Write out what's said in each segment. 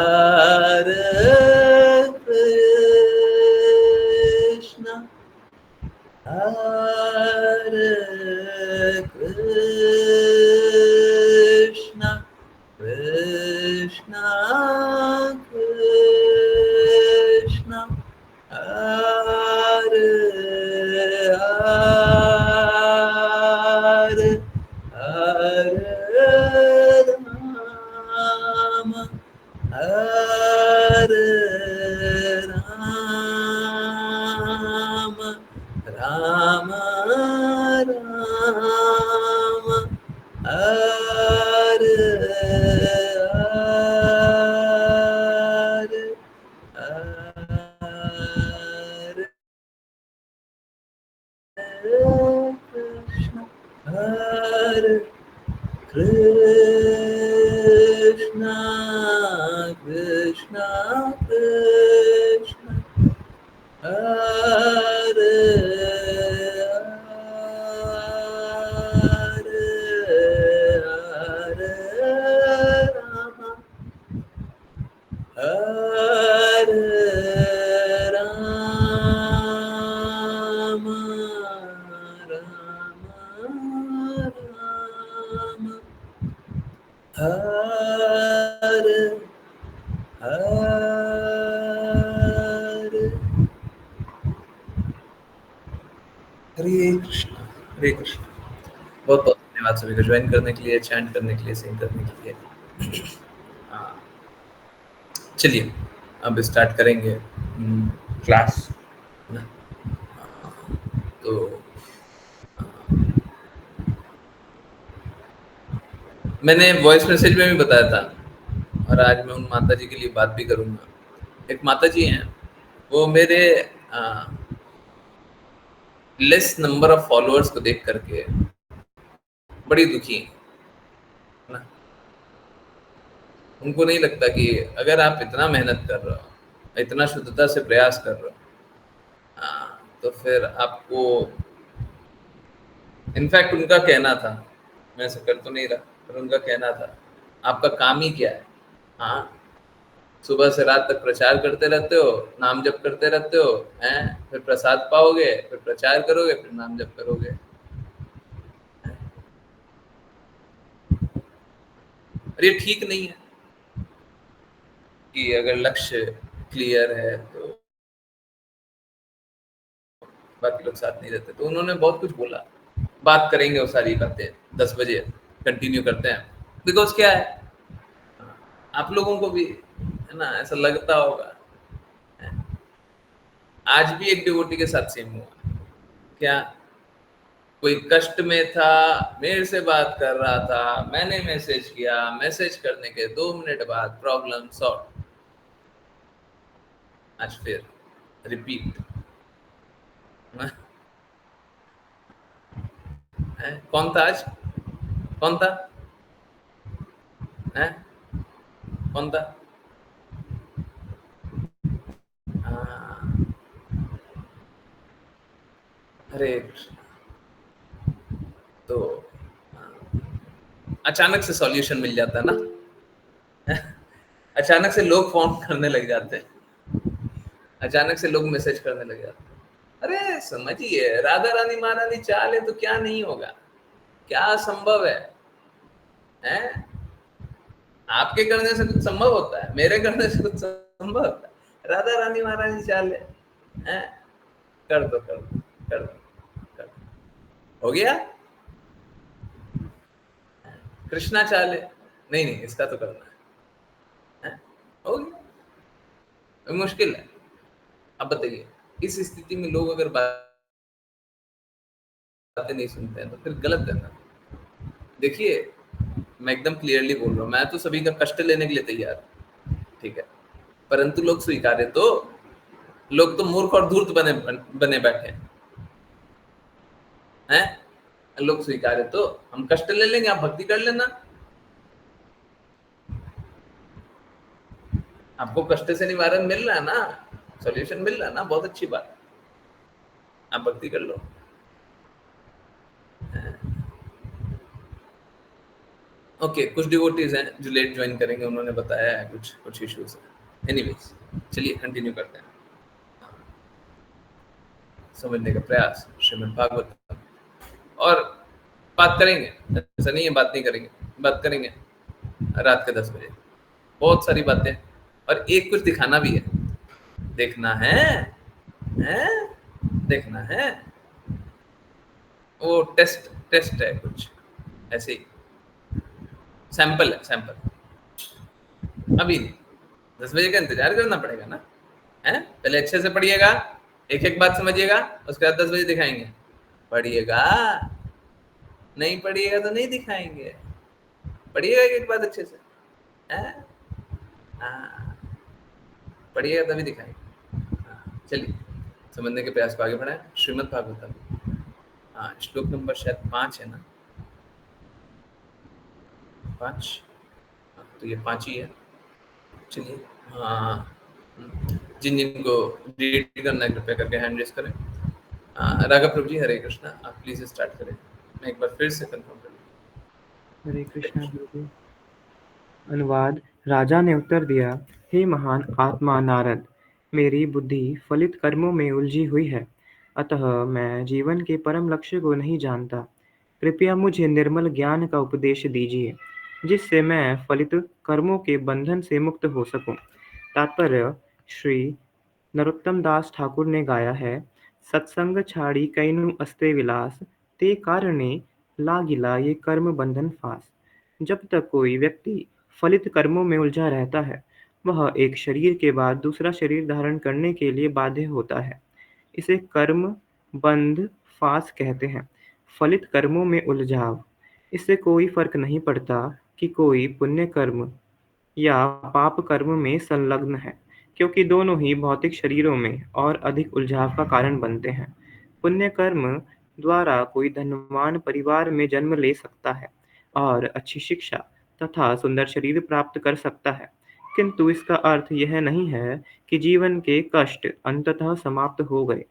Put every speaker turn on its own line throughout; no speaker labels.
Hare Krishna, Hare Krishna, Krishna Krishna, Hare Hare, Hare Rama, Hare Rama, Rama Rama, Hare Hare, Hare Krishna, Hare Krishna, Krishna Krishna, Hare Hare, Hare Rama, Hare Rama, Rama Rama, Hare Hare, हरे कृष्ण, हरे कृष्ण। बहुत बहुत धन्यवाद सभी को join करने के लिए, chant करने के लिए, सिंग करने के लिए। चलिए अब स्टार्ट करेंगे क्लास ना। तो मैंने वॉइस मैसेज में भी बताया था, और आज मैं उन माता जी के लिए बात भी करूंगा। एक माता जी हैं, वो मेरे लेस नंबर ऑफ फॉलोअर्स को देख करके बड़ी दुखी हैं ना। उनको नहीं लगता कि अगर आप इतना मेहनत कर रहे हो, इतना शुद्धता से प्रयास कर रहे हो, तो फिर आपको, इनफैक्ट उनका कहना था, मैं ऐसा कर तो नहीं रहा, पर उनका कहना था आपका काम ही क्या है? हाँ, सुबह से रात तक प्रचार करते रहते हो, नाम जप करते रहते हो, हैं, फिर प्रसाद पाओगे, फिर प्रचार करोगे, फिर नाम जप करोगे। और ये ठीक नहीं है कि अगर लक्ष्य क्लियर है तो बाकी लोग साथ नहीं रहते। तो उन्होंने बहुत कुछ बोला, बात करेंगे वो सारी बातें 10 बजे कंटिन्यू करते हैं। बिकॉज क्या है, आप लोगों को भी है ना ऐसा लगता होगा, आज भी एक डिवोटी के साथ सेम हुआ। क्या, कोई कष्ट में था, मेरे से बात कर रहा था, मैंने मैसेज किया, मैसेज करने के 2 मिनट बाद प्रॉब्लम सॉल्व। आज फिर रिपीट। कौन था आज? कौन था? है? कौन था? हरे कृष्ण। तो अचानक से सॉल्यूशन मिल जाता ना। अचानक से लोग फोन करने लग जाते हैं, अचानक से लोग मैसेज करने लग जाते हैं। अरे समझिए, राधा रानी महारानी चाह ले तो क्या नहीं होगा, क्या संभव है? हैं? आपके करने से कुछ संभव होता है? मेरे करने से कुछ संभव होता है? राधा रानी महारानी चाह ले, हैं? कर दो, कर दो, कर दो, कर दो। हो गया। कृष्णा चाह ले, नहीं नहीं इसका तो करना है, हैं? हो गया। मुश्किल है। अब बताइए, इस स्थिति में लोग अगर बातें नहीं सुनते हैं तो फिर गलत है ना। देखिए, मैं एकदम क्लियरली बोल रहा हूँ, मैं तो सभी का कष्ट लेने के लिए तैयार हूँ, ठीक है, परंतु लोग स्वीकार्य तो, लोग तो मूर्ख और धूर्त बने बने बैठे हैं। लोग स्वीकार्य तो हम कष्ट ले लेंगे, आप भक्ति कर लेना। आपको कष्ट से निवारण मिल रहा है ना, सॉल्यूशन मिल रहा है ना, बहुत अच्छी बात, आप भक्ति कर लो। ओके, कुछ डिवोटीज हैं जो लेट ज्वाइन करेंगे, उन्होंने बताया है कुछ कुछ इश्यूज है। एनीवेज, चलिए कंटिन्यू करते हैं। समझने का प्रयास श्रीमद् भागवत। और बात करेंगे, ऐसा नहीं है बात नहीं करेंगे, बात करेंगे रात के 10 बजे, बहुत सारी बातें, और एक कुछ दिखाना भी है। देखना है देखना है। वो टेस्ट टेस्ट है कुछ ऐसे ही, सैंपल है सैंपल। अभी नहीं, 10 बजे का इंतजार करना पड़ेगा ना। है, पहले अच्छे से पढ़िएगा, एक एक बात समझिएगा, उसके बाद 10 बजे दिखाएंगे। पढ़िएगा, नहीं पढ़िएगा तो नहीं दिखाएंगे। पढ़िएगा एक एक बात अच्छे से। है, हाँ, पढ़िएगा तभी दिखाएंगे। हाँ, चलिए समझने के प्रयास को आगे बढ़ाएं। श्रीमद् भागवतम, हाँ, श्लोक नंबर शायद 5 है ना, 5। हाँ, तो ये 5 ही है। चलिए, हाँ, जिन जिनको रीड करना है कृपया करके हैंड रेस करें। राघव प्रभु जी, हरे कृष्णा, आप प्लीज स्टार्ट करें। मैं एक बार फिर से कंफर्म कर
हरे कृष्णा
लूँ।
गुरुजी। अनुवाद। राजा ने उत्तर दिया, हे महान आत्मा नारद, मेरी बुद्धि फलित कर्मों में उलझी हुई है, अतः मैं जीवन के परम लक्ष्य को नहीं जानता। कृपया मुझे निर्मल ज्ञान का उपदेश दीजिए, जिससे मैं फलित कर्मों के बंधन से मुक्त हो सकूं। तात्पर्य। श्री नरोत्तम दास ठाकुर ने गाया है, सत्संग छाड़ी कैनु अस्ते विलास, ते कारणे लागिला ये कर्म बंधन फास। जब तक कोई व्यक्ति फलित कर्मों में उलझा रहता है, वह एक शरीर के बाद दूसरा शरीर धारण करने के लिए बाध्य होता है। इसे कर्म बंध फास कहते हैं। फलित कर्मों में उलझाव। इससे कोई फर्क नहीं पड़ता कि कोई पुण्य कर्म या पाप कर्म में संलग्न है, क्योंकि दोनों ही भौतिक शरीरों में और अधिक उलझाव का कारण बनते हैं। पुण्य कर्म द्वारा कोई धनवान परिवार में जन्म ले सकता है और अच्छी शिक्षा तथा सुंदर शरीर प्राप्त कर सकता है, किंतु इसका अर्थ यह नहीं है कि जीवन के कष्ट अंततः समाप्त हो गए।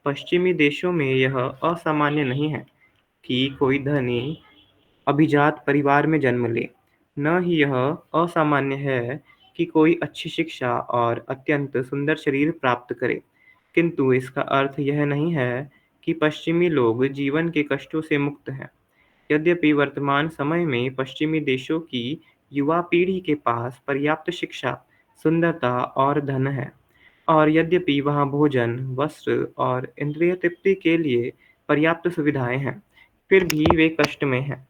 पश्चिमी देशों में यह असामान्य नहीं है कि कोई धनी अभिजात परिवार में जन्म ले। न ही यह असामान्य है कि कोई अच्छी शिक्षा और अत्यंत सुंदर शरीर प्राप्त करे, किंतु इसका अर्थ यह नहीं है कि पश्चिमी लोग जीवन के कष्टों से मुक्त हैं। यद्यपि वर्तमान समय में पश्चिमी देशों की युवा पीढ़ी के पास पर्याप्त शिक्षा, सुंदरता और धन है, और यद्यपि वहाँ भोजन, वस्त्र और इंद्रिय तृप्ति के लिए पर्याप्त सुविधाएं हैं, फिर भी वे कष्ट में हैं।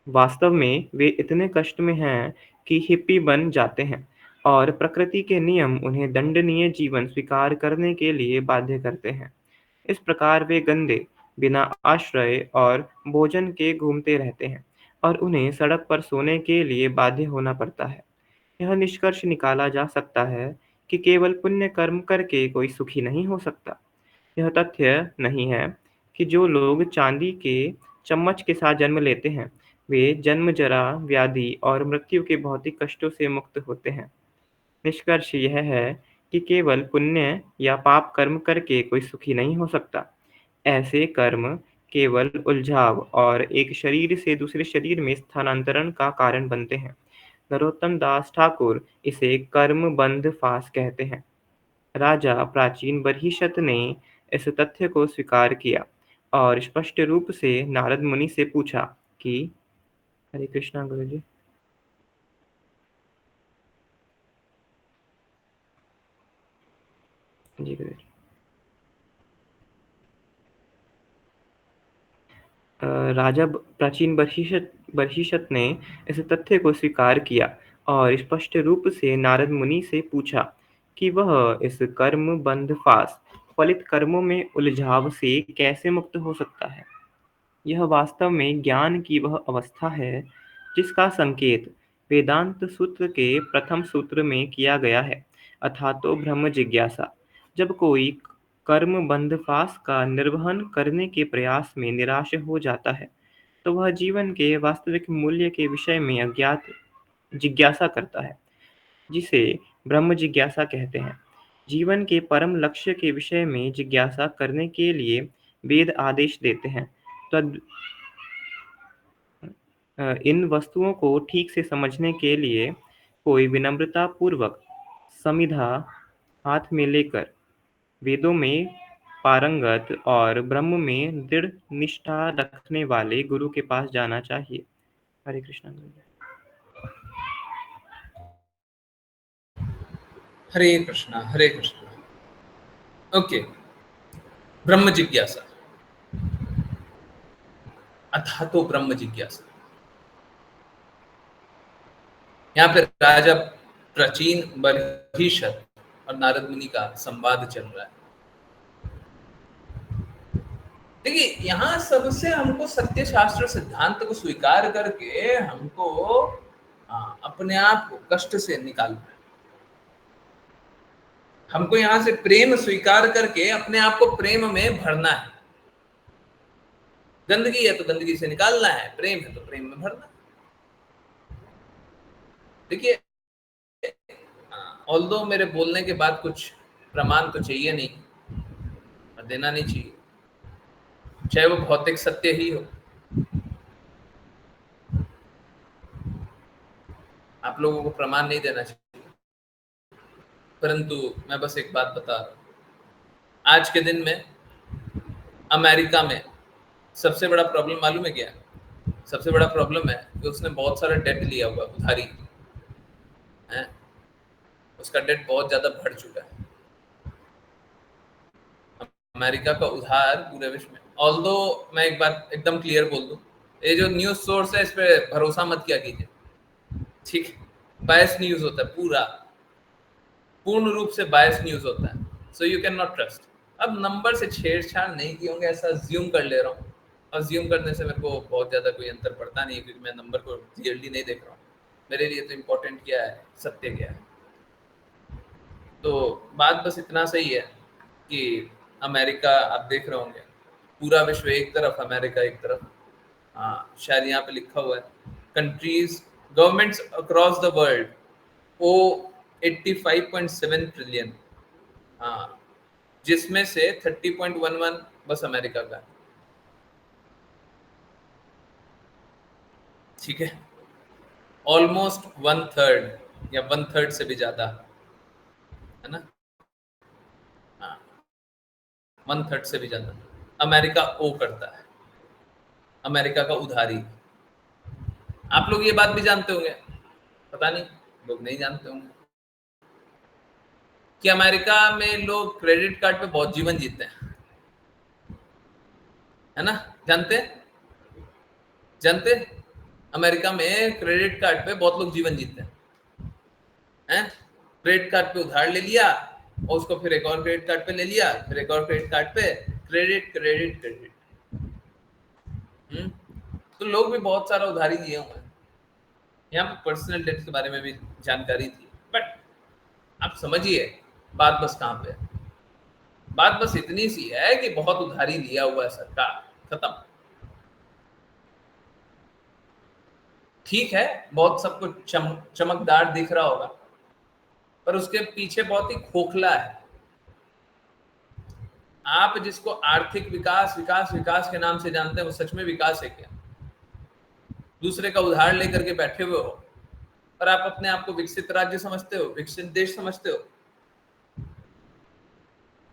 वास्तव में वे इतने कष्ट में हैं कि हिप्पी बन जाते हैं, और प्रकृति के नियम उन्हें दंडनीय जीवन स्वीकार करने के लिए बाध्य करते हैं। इस प्रकार वे गंदे, बिना आश्रय और भोजन के घूमते रहते हैं, और उन्हें सड़क पर सोने के लिए बाध्य होना पड़ता है। यह निष्कर्ष निकाला जा सकता है कि केवल पुण्य कर्म करके कोई सुखी नहीं हो सकता। यह तथ्य नहीं है कि जो लोग चांदी के चम्मच के साथ जन्म लेते हैं, वे जन्म, जरा, व्याधि और मृत्यु के भौतिक कष्टों से मुक्त होते हैं। निष्कर्ष यह है कि केवल पुण्य या पाप कर्म करके कोई सुखी नहीं हो सकता। ऐसे कर्म केवल उलझाव और एक शरीर से दूसरे शरीर में स्थानांतरण का कारण बनते हैं। नरोत्तम दास ठाकुर इसे कर्म बंध फास कहते हैं। राजा प्राचीन बरहिशत ने इस तथ्य को स्वीकार किया और स्पष्ट रूप से नारद मुनि से पूछा कि हरे कृष्णा गुरुजी। जी गुरुजी। राजा प्राचीन बरहिशत ने इस तथ्य को स्वीकार किया और स्पष्ट रूप से नारद मुनि से पूछा कि वह इस कर्म बंध फास फलित कर्मों में उलझाव से कैसे मुक्त हो सकता है। यह वास्तव में ज्ञान की वह अवस्था है जिसका संकेत वेदांत सूत्र के प्रथम सूत्र में किया गया है, अथातो ब्रह्म जिज्ञासा। जब कोई कर्म बंधपास का निर्वहन करने के प्रयास में निराश हो जाता है, तो वह जीवन के वास्तविक मूल्य के विषय में अज्ञात जिज्ञासा करता है, जिसे ब्रह्म जिज्ञासा कहते हैं। जीवन के परम लक्ष्य के विषय में जिज्ञासा करने के लिए वेद आदेश देते हैं। तद इन वस्तुओं को ठीक से समझने के लिए कोई विनम्रतापूर्वक समिधा हाथ में लेकर वेदों में पारंगत और ब्रह्म में दृढ़ निष्ठा रखने वाले गुरु के पास जाना चाहिए। हरे कृष्णा।
हरे कृष्णा हरे कृष्णा। ओके, ब्रह्म जिज्ञासा, अथा तो ब्रह्म जिज्ञासा। यहाँ पे राजा प्राचीन बर्हिषद और नारद मुनि का संवाद चल रहा है। देखिए, यहाँ सबसे हमको सत्य शास्त्र सिद्धांत को स्वीकार करके हमको अपने आप को कष्ट से निकालना है। हमको यहाँ से प्रेम स्वीकार करके अपने आप को प्रेम में भरना है। गंदगी है तो गंदगी से निकालना है, प्रेम है तो प्रेम में भरना। देखिए, ऑल्दो मेरे बोलने के बाद कुछ प्रमाण तो चाहिए नहीं और देना नहीं चाहिए, चाहे वो भौतिक सत्य ही हो। आप लोगों को प्रमाण नहीं देना चाहिए, परंतु मैं बस एक बात बता रहा हूं। आज के दिन में अमेरिका में सबसे बड़ा प्रॉब्लम मालूम है क्या है? सबसे बड़ा प्रॉब्लम है कि उसने बहुत सारा डेट लिया हुआ, उधारी है। उसका डेट बहुत ज्यादा बढ़ चुका है। अमेरिका का उधार पूरे विश्व में। ऑल्दो मैं एक बात एकदम क्लियर बोल दूं, ये जो न्यूज सोर्स है इस पे भरोसा मत किया कीजिए, ठीक? बायस न्यूज होता है, पूर्ण रूप से बायस न्यूज होता है, so you can not trust. अब नंबर से छेड़छाड़ नहीं किए होंगे ऐसा ज्यूम कर ले रहा हूँ, और ज्यूम करने से मेरे को बहुत ज्यादा कोई अंतर पड़ता नहीं है, क्योंकि मैं नंबर को क्लियरली नहीं देख रहा हूँ। मेरे लिए तो इम्पोर्टेंट क्या है, सत्य क्या है। तो बात बस इतना सही है कि अमेरिका आप देख रहे होंगे, पूरा विश्व एक तरफ, अमेरिका एक तरफ। हाँ, शायद यहाँ पे लिखा हुआ है, countries governments across the world owe 85.7 trillion, हाँ, जिसमें से 30.11 बस अमेरिका का है। ठीक है, ऑलमोस्ट 1/3 या 1/3 से भी ज्यादा, है ना? हाँ, 1/3 से भी ज्यादा अमेरिका ओ करता है, अमेरिका का उधारी। आप लोग ये बात भी जानते होंगे, पता नहीं लोग नहीं जानते होंगे, कि अमेरिका में लोग क्रेडिट कार्ड पे बहुत जीवन जीते हैं, है ना? जानते अमेरिका में क्रेडिट कार्ड पे बहुत लोग जीवन जीते हैं। क्रेडिट कार्ड पे उधार ले लिया और उसको फिर एक और क्रेडिट कार्ड पे ले लिया, फिर एक और क्रेडिट कार्ड पे, क्रेडिट क्रेडिट क्रेडिट। तो लोग भी बहुत सारा उधारी लिए हुए हैं। यहाँ पे पर्सनल डेट के बारे में भी जानकारी थी, बट आप समझिए बात बस कहाँ पे है। बात बस इतनी सी है कि बहुत उधारी लिया हुआ है सरकार, खत्म। ठीक है, बहुत सब कुछ चमकदार दिख रहा होगा, पर उसके पीछे बहुत ही खोखला है। आप जिसको आर्थिक विकास विकास विकास के नाम से जानते हैं, वो सच में विकास है क्या? दूसरे का उधार लेकर के बैठे हुए हो और आप अपने आप को विकसित राज्य समझते हो, विकसित देश समझते हो,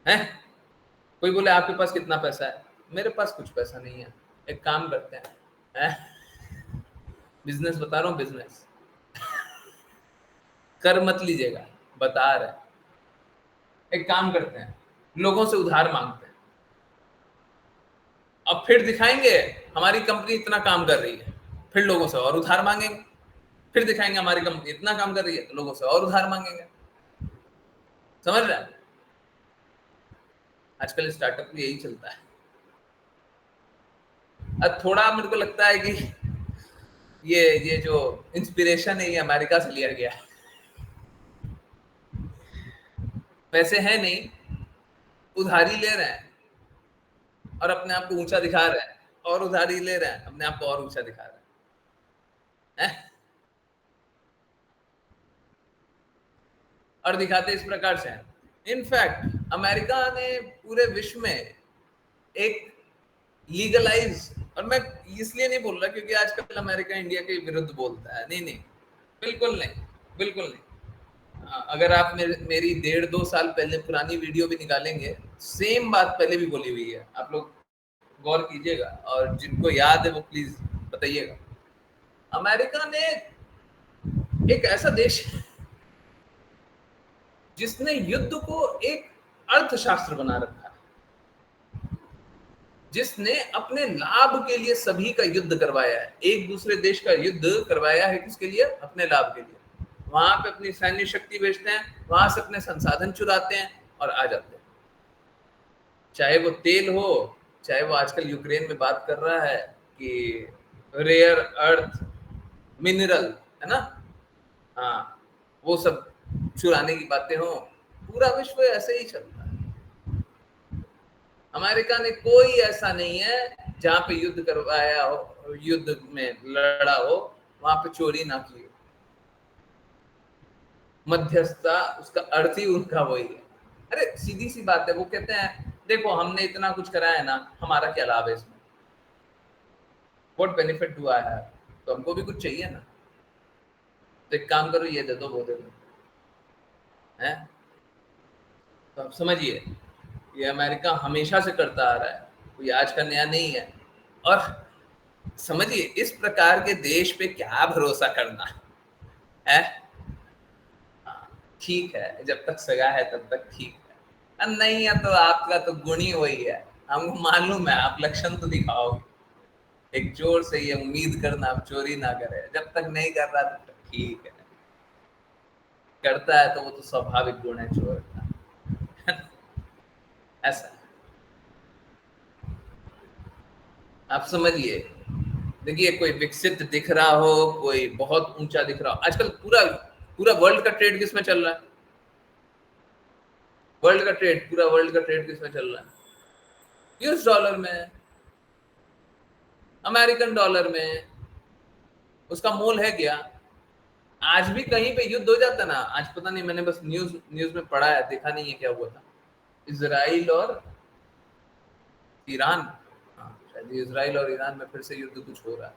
हैं? कोई बोले आपके पास कितना पैसा है, मेरे पास कुछ पैसा नहीं है, एक काम करते हैं, बिजनेस बता रहा हूँ, बिजनेस कर मत लीजिएगा, बता रहे हैं। एक काम करते हैं, लोगों से उधार मांगते हैं, अब फिर दिखाएंगे हमारी कंपनी इतना काम कर रही है, फिर लोगों से और उधार मांगेंगे, फिर दिखाएंगे हमारी कंपनी इतना काम कर रही है, तो लोगों से और उधार मांगेंगे। समझ रहे हैं? आजकल स्टार्टअप में यही चलता है। अब थोड़ा मेरे को लगता है कि ये जो इंस्पिरेशन है ये अमेरिका से लिया गया है। पैसे है नहीं, उधारी ले रहे हैं और अपने आप को ऊंचा दिखा रहे हैं, और उधारी ले रहे हैं, अपने आप को और ऊंचा दिखा रहे हैं। और दिखाते इस प्रकार से हैं। इनफैक्ट अमेरिका ने पूरे विश्व में एक लीगलाइज और मैं इसलिए नहीं बोल रहा क्योंकि आजकल अमेरिका इंडिया के विरुद्ध बोलता है, नहीं नहीं, बिल्कुल नहीं, बिल्कुल नहीं। अगर आप मेरी 1.5-2 साल पहले पुरानी वीडियो भी निकालेंगे, सेम बात पहले भी बोली हुई है, आप लोग गौर कीजिएगा, और जिनको याद है वो प्लीज बताइएगा। अमेरिका ने एक ऐसा देश जिसने युद्ध को एक अर्थशास्त्र बना रखा है, जिसने अपने लाभ के लिए सभी का युद्ध करवाया है, एक दूसरे देश का युद्ध करवाया है, किसके लिए? अपने लाभ के लिए। वहां पे अपनी सैन्य शक्ति भेजते हैं, वहां से अपने संसाधन चुराते हैं और आ जाते हैं। चाहे वो तेल हो, चाहे वो आजकल यूक्रेन में बात कर रहा है कि रेयर अर्थ मिनरल, है ना, हाँ, वो सब चुराने की बातें हो, पूरा विश्व ऐसे ही चलता है। अमेरिका ने कोई ऐसा नहीं है जहां पे युद्ध करवाया हो, युद्ध में लड़ा हो, वहां पे चोरी ना की हो। मध्यस्थता उसका अर्थ ही उनका वही है। अरे सीधी सी बात है, वो कहते हैं देखो हमने इतना कुछ कराया ना, हमारा क्या लाभ है इसमें, what benefit do I have, तो हमको भी कुछ चाहिए ना, तो एक काम करो, ये दे दो वो दे दो, है। तो आप समझिए, ये अमेरिका हमेशा से करता आ रहा है, कोई आज का नया नहीं है। और समझिए, इस प्रकार के देश पे क्या भरोसा करना है? हाँ, ठीक है, जब तक सगा है तब तक ठीक है, नहीं है तो आपका तो गुण ही वही है, हमको मालूम है, आप लक्षण तो दिखाओगे। एक चोर से ये उम्मीद करना आप चोरी ना करे, जब तक नहीं कर रहा तब तक ठीक है, करता है तो वो तो स्वाभाविक गुण है चोर का। ऐसा आप समझिए। देखिए, कोई विकसित दिख रहा हो, कोई बहुत ऊंचा दिख रहा हो, आजकल पूरा पूरा वर्ल्ड का ट्रेड किसमें चल रहा है? वर्ल्ड का ट्रेड, पूरा वर्ल्ड का ट्रेड किसमें चल रहा है? यूएस डॉलर में, अमेरिकन डॉलर में। उसका मोल है क्या? आज भी कहीं पे युद्ध हो जाता ना, आज पता नहीं, मैंने बस न्यूज न्यूज में पढ़ा है, देखा नहीं है क्या हुआ था, इजराइल और ईरान, हाँ शायद इजराइल और ईरान में फिर से युद्ध कुछ हो रहा है।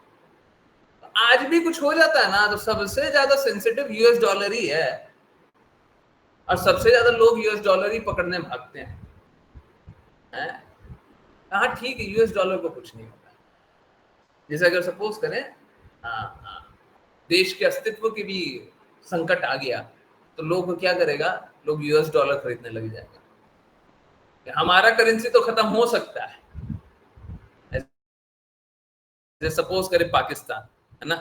तो आज भी कुछ हो जाता है ना, तो सबसे ज्यादा सेंसिटिव यूएस डॉलर ही है, और सबसे ज्यादा लोग यूएस डॉलर ही पकड़ने भागते हैं। हाँ ठीक है, यूएस डॉलर को कुछ नहीं होता। जैसे अगर सपोज करें, हाँ हाँ, देश के अस्तित्व की भी संकट आ गया, तो लोग क्या करेगा? लोग यूएस डॉलर खरीदने लग जाएगा, कि हमारा करेंसी तो खत्म हो सकता है। जैसे सपोज करें पाकिस्तान, है ना,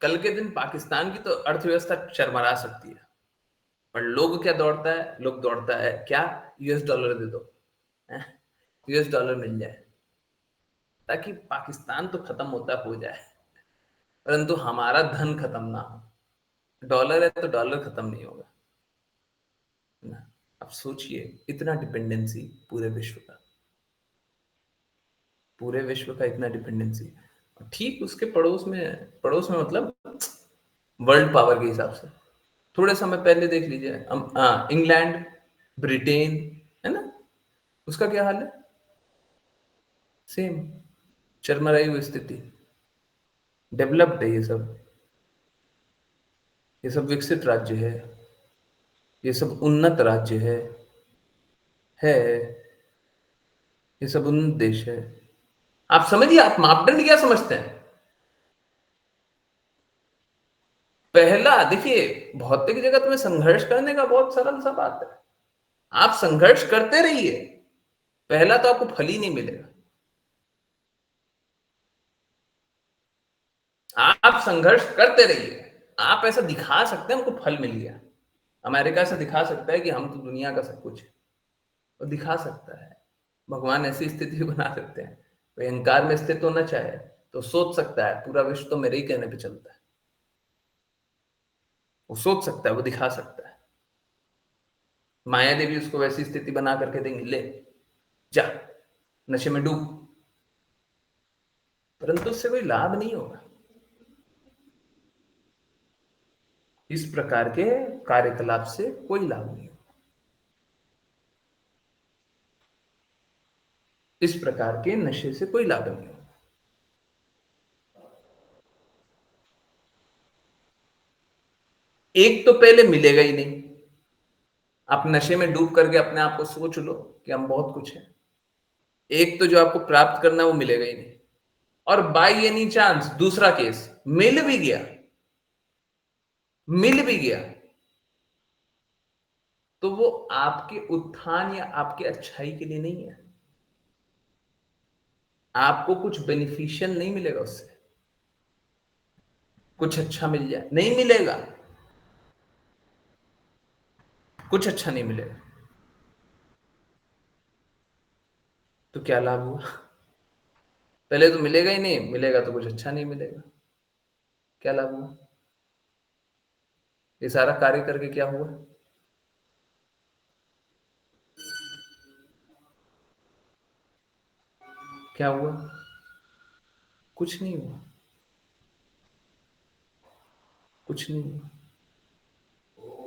कल के दिन पाकिस्तान की तो अर्थव्यवस्था चरमरा सकती है, पर लोग क्या दौड़ता है? लोग दौड़ता है क्या? यूएस डॉलर दे दो, यूएस डॉलर मिल जाए, ताकि पाकिस्तान तो खत्म होता हो जाए, परंतु हमारा धन खत्म ना हो। डॉलर है तो डॉलर खत्म नहीं होगा ना। अब सोचिए, इतना डिपेंडेंसी पूरे विश्व का, पूरे विश्व का इतना डिपेंडेंसी, ठीक उसके पड़ोस में मतलब वर्ल्ड पावर के हिसाब से, थोड़े समय पहले देख लीजिए, इंग्लैंड, ब्रिटेन, है ना, उसका क्या हाल है? सेम, चरमराई हुई स्थिति। डेवलप्ड है ये सब विकसित राज्य है, ये सब उन्नत राज्य है, ये सब उन्नत देश है। आप समझिए, आप मापदंड क्या समझते हैं? पहला देखिए, भौतिक जगत में संघर्ष करने का बहुत सरल सा बात है, आप संघर्ष करते रहिए, पहला तो आपको फल ही नहीं मिलेगा। आप संघर्ष करते रहिए, आप ऐसा दिखा सकते हैं हमको फल मिल गया। अमेरिका ऐसा दिखा सकता है कि हम तो दुनिया का सब कुछ है, वो दिखा सकता है। भगवान ऐसी स्थिति बना सकते हैं, कोई अहंकार में स्थित होना चाहे तो सोच सकता है पूरा विश्व तो मेरे ही कहने पे चलता है, वो सोच सकता है, वो दिखा सकता है। माया देवी उसको वैसी स्थिति बना करके देंगे, ले जा नशे में डूब, परंतु उससे कोई लाभ नहीं होगा। इस प्रकार के कार्यकलाप से कोई लाभ नहीं होगा। इस प्रकार के नशे से कोई लाभ नहीं। एक तो पहले मिलेगा ही नहीं, आप नशे में डूब करके अपने आप को सोच लो कि हम बहुत कुछ है। एक तो जो आपको प्राप्त करना है वो मिलेगा ही नहीं, और बाय एनी चांस दूसरा केस मिल भी गया, मिल भी गया तो वो आपके उत्थान या आपके अच्छाई के लिए नहीं है, आपको कुछ बेनिफिशियल नहीं मिलेगा उससे। कुछ अच्छा मिल जाए, नहीं मिलेगा, कुछ अच्छा नहीं मिलेगा, तो क्या लाभ हुआ? पहले तो मिलेगा ही नहीं, मिलेगा तो कुछ अच्छा नहीं मिलेगा, क्या लाभ हुआ? ये सारा कार्य करके क्या हुआ? क्या हुआ? कुछ नहीं हुआ, कुछ नहीं हुआ,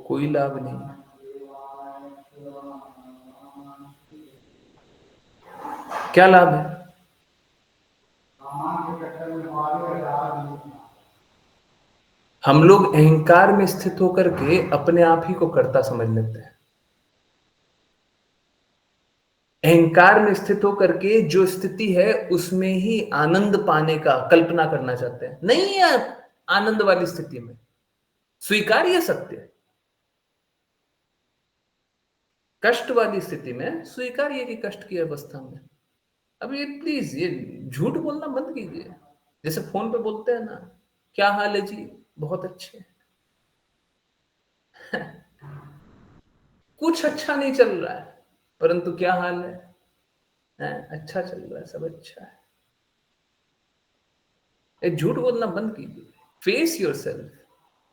कोई लाभ नहीं। क्या लाभ है? हम लोग अहंकार में स्थित होकर के अपने आप ही को कर्ता समझ लेते हैं। अहंकार में स्थित होकर के जो स्थिति है उसमें ही आनंद पाने का कल्पना करना चाहते हैं। नहीं है आनंद वाली स्थिति में, स्वीकार्य सत्य है। कष्ट वाली स्थिति में स्वीकार्य की कष्ट की अवस्था में। अब ये प्लीज ये झूठ बोलना बंद कीजिए। जैसे फोन पे बोलते हैं ना, क्या हाल है जी, बहुत अच्छे हैं। कुछ अच्छा नहीं चल रहा है, परंतु क्या हाल है? अच्छा चल रहा है, सब अच्छा है। ये झूठ बोलना बंद कीजिए। फेस योर सेल्फ,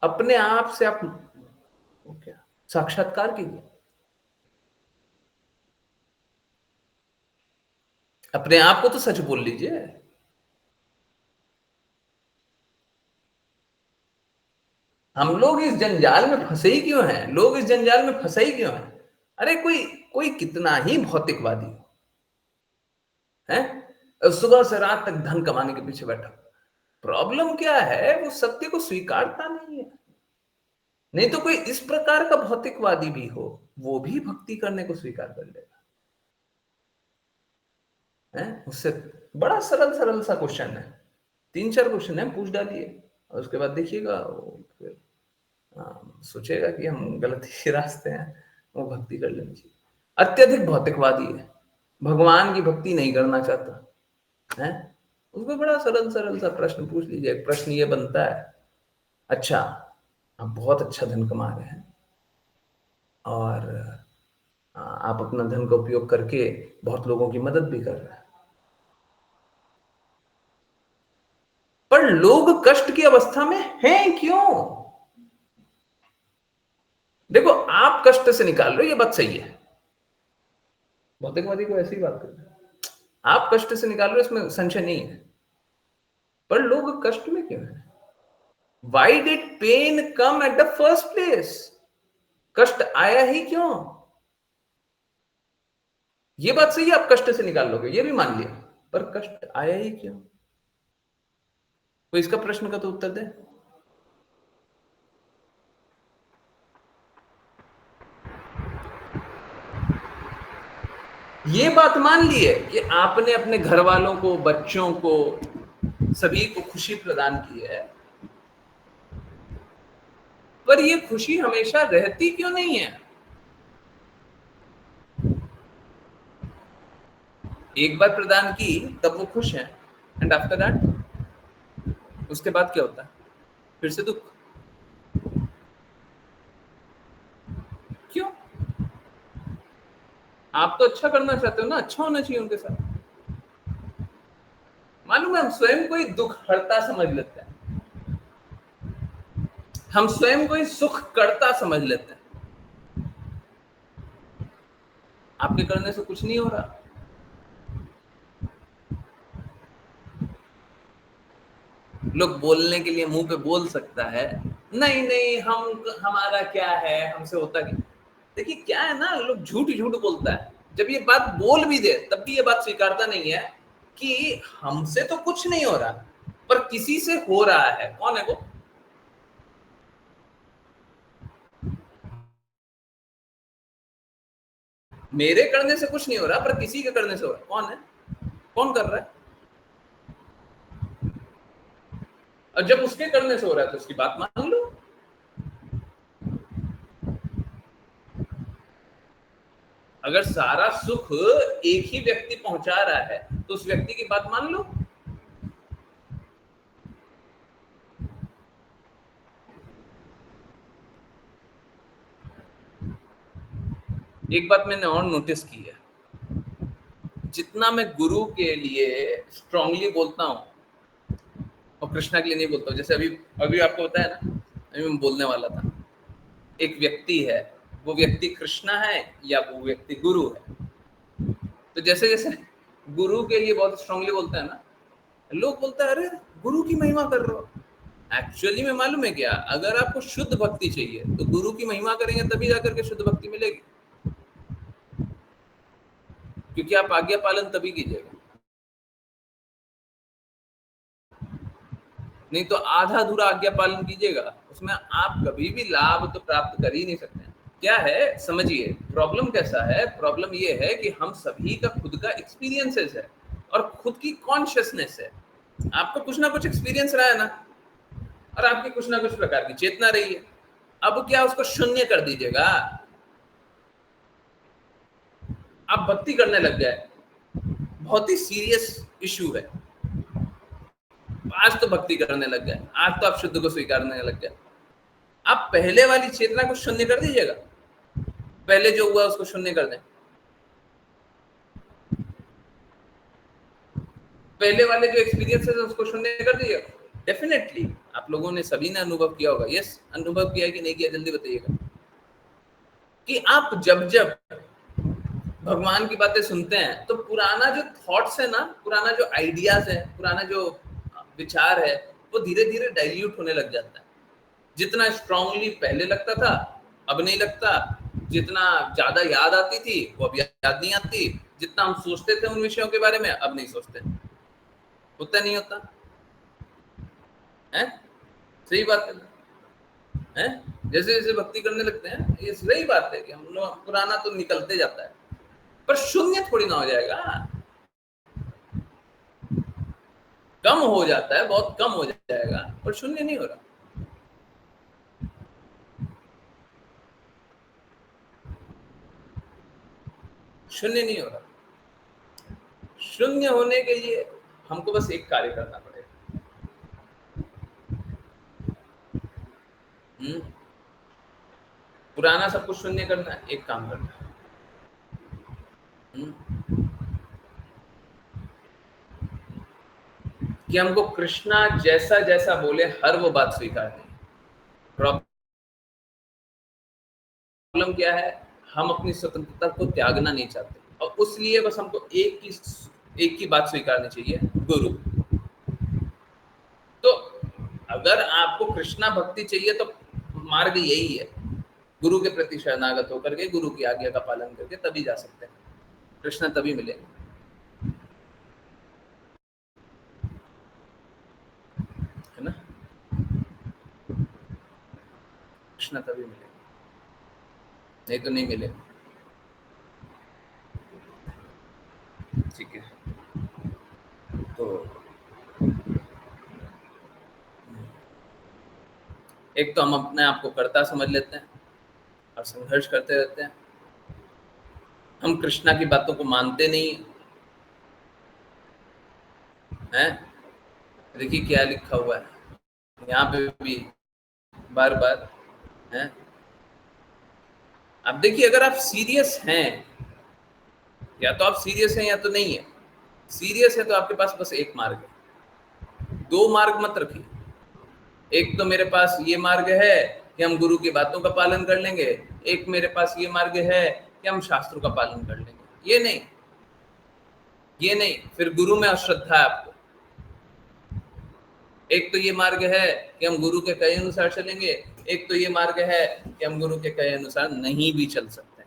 अपने आप से आप क्या साक्षात्कार कीजिए, अपने आप को तो सच बोल लीजिए। हम लोग इस जंजाल में फंसे ही क्यों हैं? लोग इस जंजाल में फंसे ही क्यों हैं? अरे कोई कोई कितना ही भौतिकवादी है, सुबह से रात तक धन कमाने के पीछे बैठा। प्रॉब्लम क्या है? वो सत्य को स्वीकारता नहीं है। नहीं तो कोई इस प्रकार का भौतिकवादी भी हो, वो भी भक्ति करने को स्वीकार कर लेगा। है उससे बड़ा सरल सरल सा क्वेश्चन है, 3-4 क्वेश्चन है, पूछ डालिए और उसके बाद देखिएगा वो फिर सोचेगा कि हम गलत ही रास्ते हैं, वो भक्ति कर लेनी चाहिए। अत्यधिक भौतिकवादी है, भगवान की भक्ति नहीं करना चाहता है, उसको बड़ा सरल सरल सा प्रश्न पूछ लीजिए। प्रश्न ये बनता है, अच्छा आप बहुत अच्छा धन कमा रहे हैं और आप अपना धन का उपयोग करके बहुत लोगों की मदद भी कर रहे हैं, पर लोग कष्ट की अवस्था में हैं क्यों? देखो आप कष्ट से निकाल रहे हो, ये बात सही है, भौतिकवादी को ऐसी बात कर रहे हैं, आप कष्ट से निकाल रहे हो, इसमें संशय नहीं है, पर लोग कष्ट में क्यों है? Why did pain come at the first place? कष्ट आया ही क्यों? ये बात सही है, आप कष्ट से निकाल लोगे, ये भी मान लिया, पर कष्ट आया ही क्यों? तो इसका प्रश्न का तो उत्तर दे। ये बात मान ली है कि आपने अपने घर वालों को, बच्चों को, सभी को खुशी प्रदान की है, पर ये खुशी हमेशा रहती क्यों नहीं है? एक बार प्रदान की तब वो खुश है, एंड आफ्टर दैट उसके बाद क्या होता है? फिर से दुख। क्यों? आप तो अच्छा करना चाहते हो ना, अच्छा होना चाहिए उनके साथ। मालूम है हम स्वयं को ही दुख हरता समझ लेते हैं, हम स्वयं को ही सुख करता समझ लेते हैं। आपके करने से कुछ नहीं हो रहा। लोग बोलने के लिए मुंह पे बोल सकता है, नहीं नहीं हम, हमारा क्या है, हमसे होता क्या। देखिए क्या है ना, लोग झूठ ही झूठ बोलता है। जब ये बात बोल भी दे तब भी ये बात स्वीकारता नहीं है कि हमसे तो कुछ नहीं हो रहा, पर किसी से हो रहा है। कौन है वो? मेरे करने से कुछ नहीं हो रहा, पर किसी के करने से हो रहा है। कौन है? कौन कर रहा है? और जब उसके करने से हो रहा है तो उसकी बात मान लो। अगर सारा सुख एक ही व्यक्ति पहुंचा रहा है तो उस व्यक्ति की बात मान लो। एक बात मैंने और नोटिस की है, जितना मैं गुरु के लिए स्ट्रांगली बोलता हूं और कृष्णा के लिए नहीं बोलता हूं, जैसे अभी अभी आपको बताया ना, अभी मैं बोलने वाला था, एक व्यक्ति है, वो व्यक्ति कृष्णा है या वो व्यक्ति गुरु है। तो जैसे जैसे गुरु के लिए बहुत स्ट्रांगली बोलता है ना, लोग बोलते हैं अरे गुरु की महिमा कर रहे हो। एक्चुअली में मालूम है क्या, अगर आपको शुद्ध भक्ति चाहिए तो गुरु की महिमा करेंगे तभी जाकर के शुद्ध भक्ति मिलेगी, क्योंकि आप आज्ञा पालन तभी कीजिएगा, नहीं तो आधा अधूरा आज्ञा पालन कीजिएगा, उसमें आप कभी भी लाभ तो प्राप्त कर ही नहीं सकते। क्या है समझिए, प्रॉब्लम कैसा है? प्रॉब्लम ये है कि हम सभी का खुद का एक्सपीरियंसेस है और खुद की कॉन्शियसनेस है। आपको कुछ ना कुछ एक्सपीरियंस रहा है ना, और आपकी कुछ ना कुछ प्रकार की चेतना रही है। अब क्या उसको शून्य कर दीजिएगा? आप भक्ति करने लग गए, बहुत ही सीरियस इशू है। आज तो भक्ति करने लग गए, आज तो आप शुद्ध को स्वीकारने लग गए, आप पहले वाली चेतना को शून्य कर दीजिएगा, पहले जो हुआ उसको शून्य कर दें, पहले वाले जो एक्सपीरियंसेस है उसको शून्य कर दीजिएगा। डेफिनेटली आप लोगों ने सभी ने अनुभव किया होगा। यस, अनुभव किया कि नहीं किया, जल्दी बताइएगा। कि आप जब जब भगवान की बातें सुनते हैं तो पुराना जो थॉट्स है ना, पुराना जो आइडियाज है, पुराना जो विचार है, वो धीरे धीरे डाइल्यूट होने लग जाता है। जितना स्ट्रांगली पहले लगता था अब नहीं लगता, जितना ज्यादा याद आती थी वो अब याद नहीं आती, जितना हम सोचते थे उन विषयों के बारे में अब नहीं सोचते। होता नहीं होता है? सही बात है? जैसे जैसे भक्ति करने लगते हैं, ये सही बात है कि हम लोग पुराना तो निकलते जाता है, पर शून्य थोड़ी ना हो जाएगा, कम हो जाता है, बहुत कम हो जाएगा, पर शून्य नहीं हो रहा। शून्य नहीं हो रहा। शून्य होने के लिए हमको बस एक कार्य करना पड़ेगा। पुराना सब कुछ शून्य करना है, एक काम करना है। कि हमको कृष्णा जैसा जैसा बोले हर वो बात स्वीकार नहीं। प्रॉब्लम क्या है, हम अपनी स्वतंत्रता को त्यागना नहीं चाहते, और उसलिए बस हमको एक ही बात स्वीकारनी चाहिए, गुरु। तो अगर आपको कृष्णा भक्ति चाहिए तो मार्ग यही है, गुरु के प्रति शरणागत होकर के गुरु की आज्ञा का पालन करके तभी जा सकते हैं, कृष्णा तभी मिलेगा, है ना? कृष्णा तभी मिलेगा, नहीं तो नहीं मिलेगा। ठीक है, तो एक तो हम अपने आप को कर्ता समझ लेते हैं और संघर्ष करते रहते हैं, हम कृष्णा की बातों को मानते नहीं हैं। देखिए क्या लिखा हुआ है यहाँ पे भी बार बार है। अब देखिए, अगर आप सीरियस हैं, या तो आप सीरियस हैं या तो नहीं है। सीरियस है तो आपके पास बस एक मार्ग है, दो मार्ग मत रखिए। एक तो मेरे पास ये मार्ग है कि हम गुरु की बातों का पालन कर लेंगे, एक मेरे पास ये मार्ग है कि हम शास्त्रों का पालन कर लेंगे। ये नहीं, ये नहीं, फिर गुरु में अश्रद्धा है आपको। एक तो ये मार्ग है कि हम गुरु के कहे अनुसार चलेंगे, एक तो ये मार्ग है कि हम गुरु के कहे अनुसार नहीं भी चल सकते,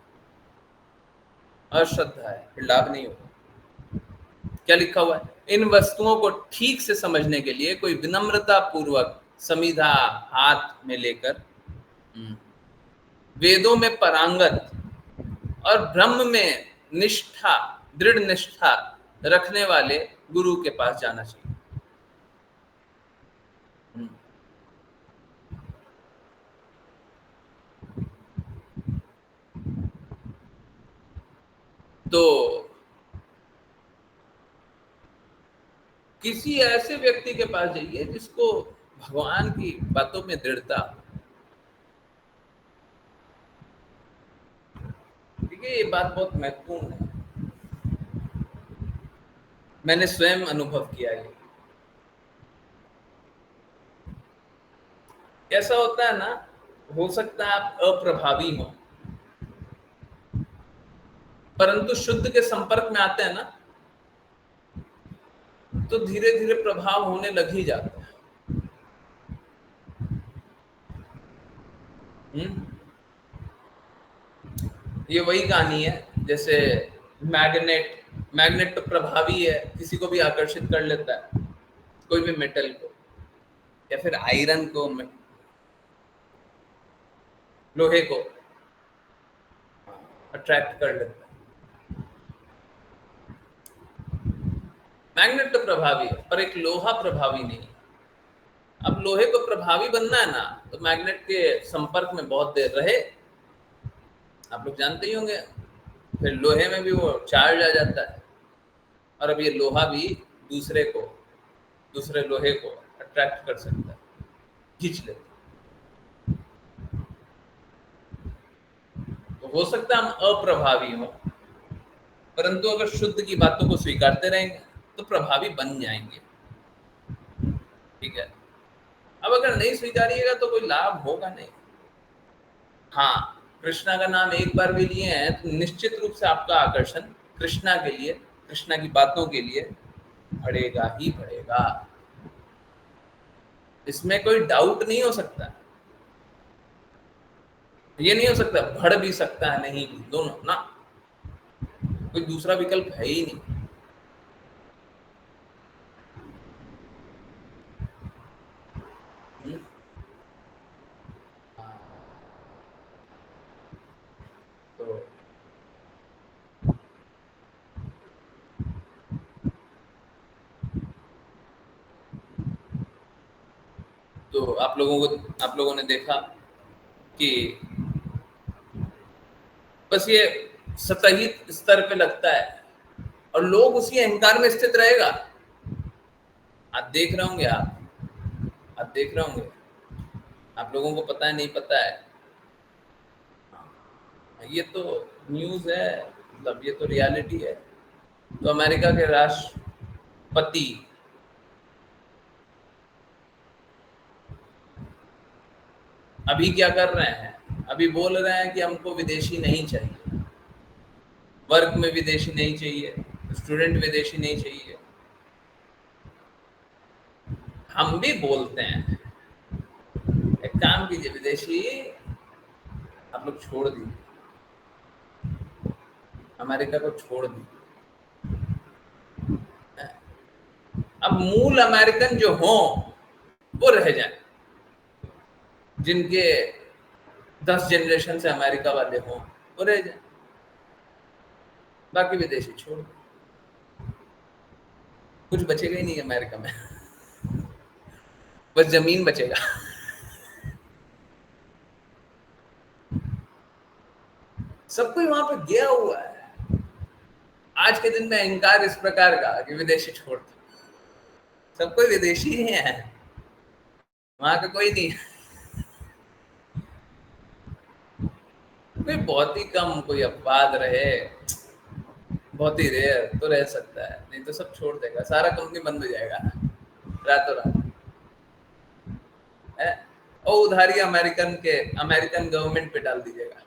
अश्रद्धा है, फिर लाभ नहीं होगा। क्या लिखा हुआ है? इन वस्तुओं को ठीक से समझने के लिए कोई विनम्रता पूर्वक समिधा हाथ में लेकर वेदों में पारंगत और ब्रह्म में निष्ठा, दृढ़ निष्ठा रखने वाले गुरु के पास जाना चाहिए। तो किसी ऐसे व्यक्ति के पास जाइए जिसको भगवान की बातों में दृढ़ता। ठीक है, ये बात बहुत महत्वपूर्ण है, मैंने स्वयं अनुभव किया है। कैसा होता है ना, हो सकता है आप अप्रभावी हो, परंतु शुद्ध के संपर्क में आते हैं ना, तो धीरे धीरे प्रभाव होने लग ही जाता है। ये वही कहानी है, जैसे मैग्नेट तो प्रभावी है, किसी को भी आकर्षित कर लेता है, कोई भी मेटल को या फिर आयरन को, लोहे को अट्रैक्ट कर लेता है। मैग्नेट तो प्रभावी है, पर एक लोहा प्रभावी नहीं। अब लोहे को प्रभावी बनना है ना, तो मैग्नेट के संपर्क में बहुत देर रहे, आप लोग जानते ही होंगे, फिर लोहे में भी वो चार्ज आ जाता है, और अब ये लोहा भी दूसरे लोहे को अट्रैक्ट कर सकता है, खींच लेता है। तो हो सकता है हम अप्रभावी हो, परंतु अगर शुद्ध की बातों को स्वीकारते रहेंगे तो प्रभावी बन जाएंगे। ठीक है, अब अगर नहीं स्वीकारिएगा तो कोई लाभ होगा नहीं। हाँ, कृष्णा का नाम एक बार भी लिए हैं तो निश्चित रूप से आपका आकर्षण कृष्णा के लिए, कृष्णा की बातों के लिए बढ़ेगा ही बढ़ेगा, इसमें कोई डाउट नहीं हो सकता। ये नहीं हो सकता, बढ़ भी सकता है, नहीं भी, दोनों ना, कोई दूसरा विकल्प है ही नहीं। तो आप लोगों ने देखा कि बस ये सतही स्तर पे लगता है और लोग उसी अहंकार में स्थित रहेगा। आप देख रहे होंगे, आप देख रहे होंगे, आप लोगों को पता है नहीं पता है, ये तो न्यूज़ है, मतलब ये तो रियलिटी है। तो अमेरिका के राष्ट्रपति अभी क्या कर रहे हैं, अभी बोल रहे हैं कि हमको विदेशी नहीं चाहिए, वर्क में विदेशी नहीं चाहिए, स्टूडेंट विदेशी नहीं चाहिए। हम भी बोलते हैं, एक काम कीजिए, विदेशी आप लोग छोड़ दीजिए, अमेरिका को छोड़ दीजिए। अब मूल अमेरिकन जो हों वो रह जाए, जिनके 10 जनरेशन से अमेरिका वाले हों वो रह जाए, बाकी विदेशी छोड़ दो, कुछ बचेगा ही नहीं अमेरिका में, बस जमीन बचेगा। सब कोई वहां पे गया हुआ है। आज के दिन में अहंकार इस प्रकार का कि विदेशी छोड़ दो, सब कोई विदेशी ही है, वहां का कोई नहीं। कोई बहुत ही कम कोई अपवाद रहे, बहुत ही रेयर तो रह सकता है, नहीं तो सब छोड़ देगा, सारा कंपनी बंद हो जाएगा रातों रात। और उधारी अमेरिकन गवर्नमेंट पे डाल दीजिएगा,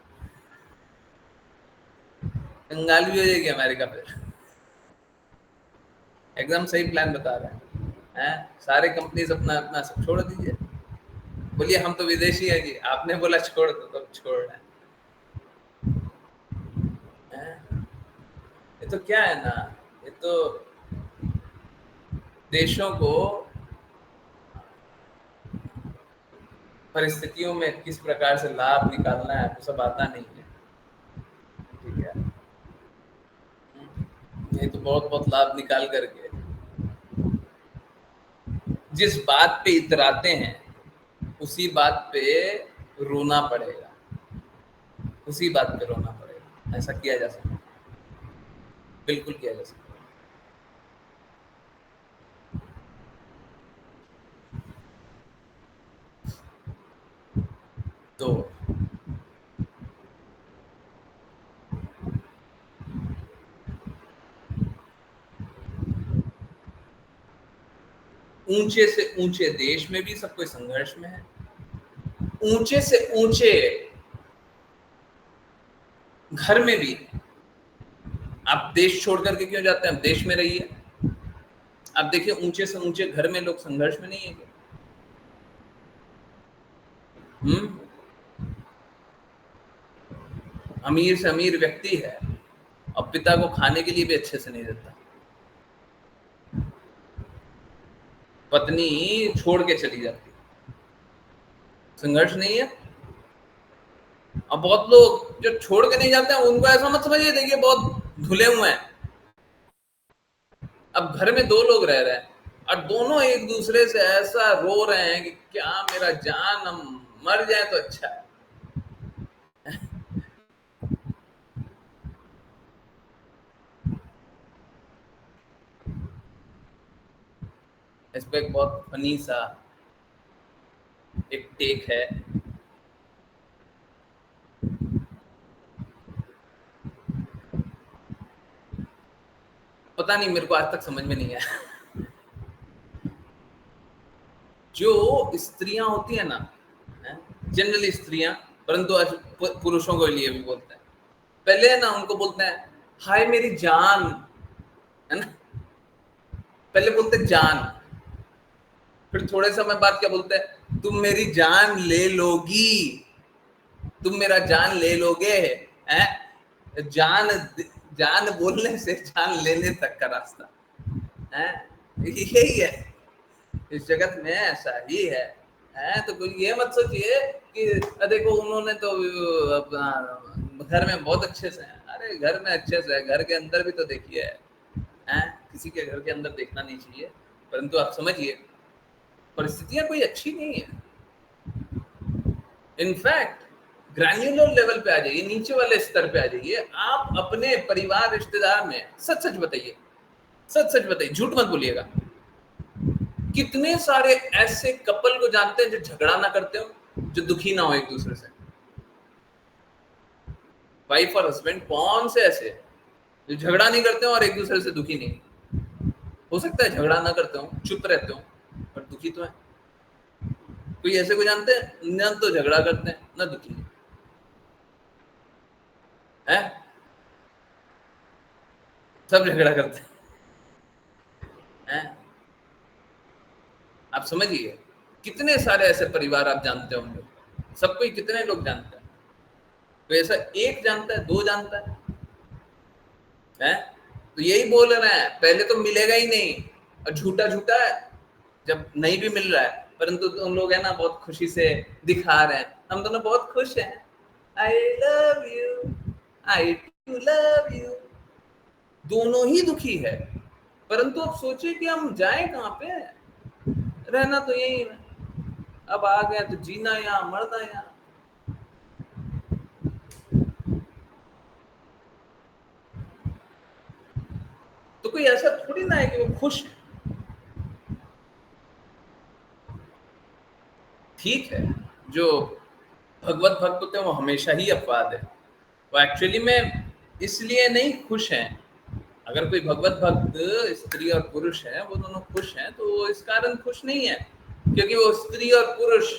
कंगाली हो जाएगी अमेरिका पे। एकदम सही प्लान बता रहे हैं, सारे कंपनीज अपना सब छोड़ दीजिए, बोलिए हम तो विदेशी है जी, आपने बोला छोड़ दो तो छोड़ रहे हैं। ये तो क्या है ना, ये तो देशों को परिस्थितियों में किस प्रकार से लाभ निकालना है वो सब आता नहीं है, ठीक है। ये तो बहुत बहुत लाभ निकाल करके जिस बात पे इतराते हैं उसी बात पे रोना पड़ेगा, उसी बात पे रोना पड़ेगा। ऐसा किया जा सकता है, बिल्कुल किया जा सकता है। तो ऊंचे से ऊंचे देश में भी सब कोई संघर्ष में है, ऊंचे से ऊंचे घर में भी। आप देश छोड़ करके क्यों जाते हैं, आप देश में रहिए। आप देखिए ऊंचे से ऊंचे घर में लोग संघर्ष में नहीं है क्या? अमीर से अमीर व्यक्ति है और पिता को खाने के लिए भी अच्छे से नहीं देता, पत्नी छोड़ के चली जाती, संघर्ष नहीं है। और बहुत लोग जो छोड़ के नहीं जाते हैं उनको ऐसा मत समझिए, देखिए बहुत धुले हुए हैं। अब घर में दो लोग रह रहे हैं और दोनों एक दूसरे से ऐसा रो रहे हैं कि क्या मेरा जान, हम मर जाए तो अच्छा है। इस पे एक बहुत फनी सा एक टेक है। पता नहीं, मेरे को आज तक समझ में नहीं आया। जो स्त्रियां होती है ना, जनरली स्त्रियां, परंतु आज पुरुषों के लिए भी बोलते हैं, पहले है ना उनको बोलते हैं हाय मेरी जान, है ना, पहले बोलते जान, फिर थोड़े समय बाद क्या बोलते हैं, तुम मेरी जान ले लोगी, तुम मेरा जान ले लोगे, हैं? जान बोलने से जान लेने तक का रास्ता है, यही है इस जगत में, ऐसा ही है। तो कोई ये मत सोचिए कि देखो उन्होंने तो अपना घर में बहुत अच्छे से है। अरे घर में अच्छे से है, घर के अंदर भी तो देखिए, किसी के घर के अंदर देखना नहीं चाहिए, परंतु आप समझिए परिस्थितियां कोई अच्छी नहीं है। इनफैक्ट ग्रैन्युलर लेवल पे आ जाइए, नीचे वाले स्तर पे आ जाइए, आप अपने परिवार रिश्तेदार में सच सच बताइए, सच सच बताइए, झूठ मत बोलिएगा, कितने सारे ऐसे कपल को जानते हैं जो झगड़ा ना करते हो, जो दुखी ना हो एक दूसरे से। वाइफ और हस्बैंड कौन से ऐसे जो झगड़ा नहीं करते हो और एक दूसरे से दुखी नहीं। हो सकता है झगड़ा ना करते हो, चुप रहते हो, पर दुखी तो है। कोई ऐसे को जानते हैं न तो झगड़ा करते हैं ना दुखी है, सब झगड़ा करते हैं। आप समझिए कितने सारे ऐसे परिवार आप जानते होंगे, सब कोई कितने लोग जानते हैं, तो ऐसा एक जानता है, दो जानता है? तो यही बोल रहे हैं, पहले तो मिलेगा ही नहीं, और झूठा झूठा है जब नहीं भी मिल रहा है, परंतु तुम लोग है ना बहुत खुशी से दिखा रहे हैं, हम दोनों बहुत खुश हैं, I love you, I too love you. दोनों ही दुखी है, परंतु अब सोचिए कि हम जाए कहाँ पे, रहना तो यही है, अब आ गया तो जीना यहाँ मरना यहाँ। तो कोई ऐसा थोड़ी ना है कि वो खुश है। ठीक है, जो भगवत भक्त होते हैं वो हमेशा ही अपवाद है, वो एक्चुअली में इसलिए नहीं खुश हैं। अगर कोई भगवत भक्त स्त्री और पुरुष है, वो दोनों खुश हैं, तो वो इस कारण खुश नहीं है क्योंकि वो स्त्री और पुरुष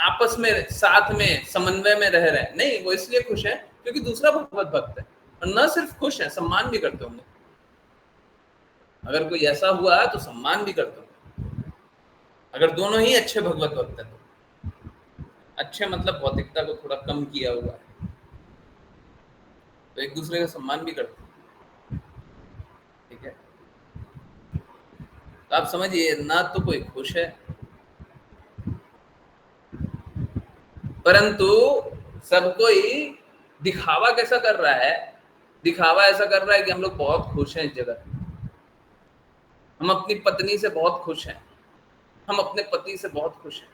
आपस में साथ में समन्वय में रह रहे हैं, नहीं, वो इसलिए खुश है क्योंकि दूसरा भगवत भक्त है, और न सिर्फ खुश है, सम्मान भी करते होंगे। अगर कोई ऐसा हुआ तो सम्मान भी करते होंगे, अगर दोनों ही अच्छे भगवत भक्त हैं तो। अच्छे मतलब भौतिकता को थोड़ा कम किया हुआ है, तो एक दूसरे का सम्मान भी करते हैं। ठीक है, तो आप समझिए, ना तो कोई खुश है, परंतु सब कोई दिखावा कैसा कर रहा है, दिखावा ऐसा कर रहा है कि हम लोग बहुत खुश हैं इस जगह, हम अपनी पत्नी से बहुत खुश हैं, हम अपने पति से बहुत खुश हैं,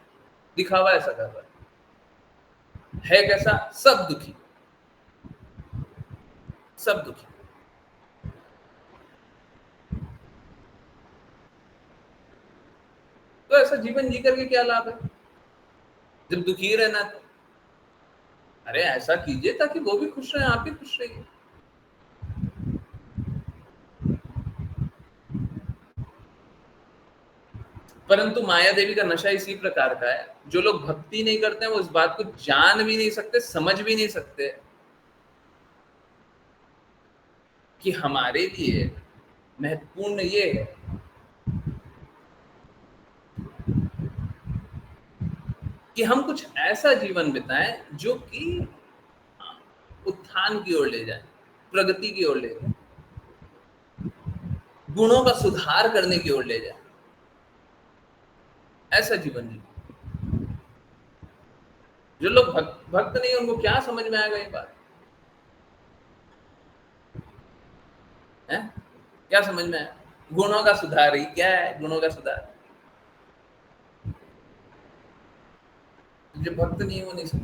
दिखावा ऐसा कर रहा है कैसा, सब दुखी, सब दुखी। तो ऐसा जीवन जी करके क्या लाभ है जब दुखी रहना है? तो अरे ऐसा कीजिए ताकि वो भी खुश रहे, आप भी खुश रहिए। परंतु माया देवी का नशा इसी प्रकार का है, जो लोग भक्ति नहीं करते हैं वो इस बात को जान भी नहीं सकते, समझ भी नहीं सकते कि हमारे लिए महत्वपूर्ण ये है कि हम कुछ ऐसा जीवन बिताएं जो कि उत्थान की ओर ले जाए, प्रगति की ओर ले जाए, गुणों का सुधार करने की ओर ले जाए, ऐसा जीवन जी। जो लोग भक्त नहीं, उनको क्या समझ में आएगा ये बात है? क्या समझ में आया? गुणों का सुधार ही क्या है? गुणों का सुधार जो भक्त नहीं है वो नहीं समझ।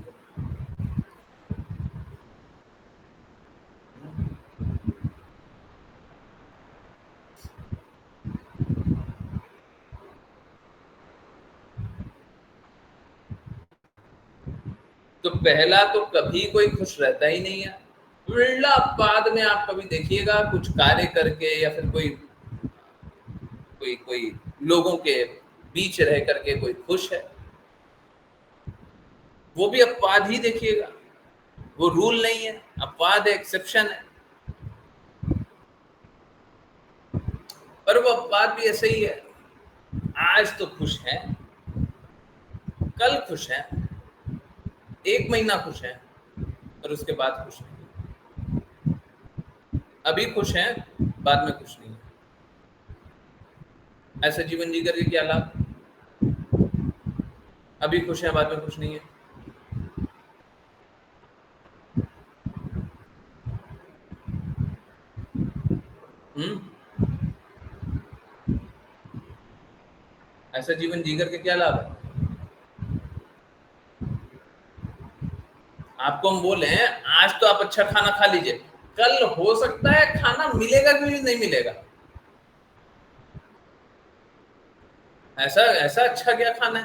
तो पहला तो कभी कोई खुश रहता ही नहीं है, बिरला बाद में आप कभी देखिएगा कुछ कार्य करके या फिर कोई कोई कोई लोगों के बीच रह करके कोई खुश है, वो भी अपवाद ही देखिएगा, वो रूल नहीं है, अपवाद है, एक्सेप्शन है। पर वो अपवाद भी ऐसे ही है, आज तो खुश है, कल खुश है, एक महीना खुश है, और उसके बाद खुश नहीं। अभी खुश है, बाद में खुश नहीं है। ऐसा जीवन जी करके क्या लाभ? अभी खुश है, बाद में खुश नहीं है। ऐसा जीवन जी करके क्या लाभ है? आपको हम बोले हैं आज तो आप अच्छा खाना खा लीजिए, कल हो सकता है खाना मिलेगा कि नहीं मिलेगा। ऐसा ऐसा अच्छा क्या खाना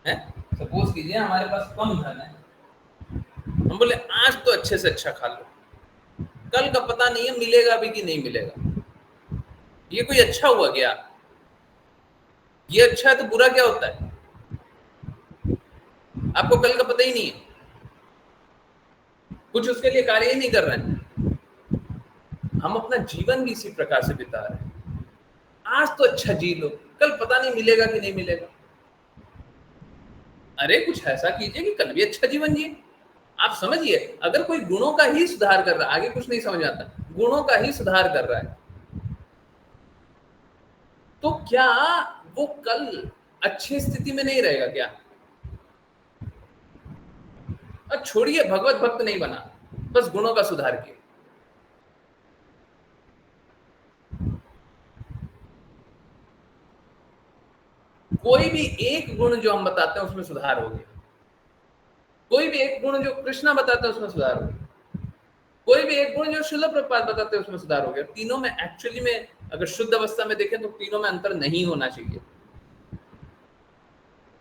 है? सपोज कीजिए हमारे पास कम धन है, हम बोले आज तो अच्छे से अच्छा खा लो, कल का पता नहीं है मिलेगा भी कि नहीं मिलेगा। ये कोई अच्छा हुआ क्या? ये अच्छा है तो बुरा क्या होता है? आपको कल का पता ही नहीं है, कुछ उसके लिए कार्य ही नहीं कर रहे हैं। हम अपना जीवन भी इसी प्रकार से बिता रहे हैं, आज तो अच्छा जी लो, कल पता नहीं मिलेगा कि नहीं मिलेगा। अरे कुछ ऐसा कीजिए कि कल भी अच्छा जीवन जिए। आप समझिए, अगर कोई गुणों का ही सुधार कर रहा है, आगे कुछ नहीं समझ आता, गुणों का ही सुधार कर रहा है, तो क्या वो कल अच्छी स्थिति में नहीं रहेगा क्या? और छोड़िए भगवत भक्त नहीं बना, बस गुणों का सुधार किया। कोई भी एक गुण जो हम बताते हैं उसमें सुधार हो गया, कोई भी एक गुण जो कृष्णा बताते हैं उसमें सुधार हो गया, कोई भी एक गुण जो श्रील प्रभुपाद बताते हैं उसमें सुधार हो गया। तीनों में एक्चुअली में अगर शुद्ध अवस्था में देखें तो तीनों में अंतर नहीं होना चाहिए।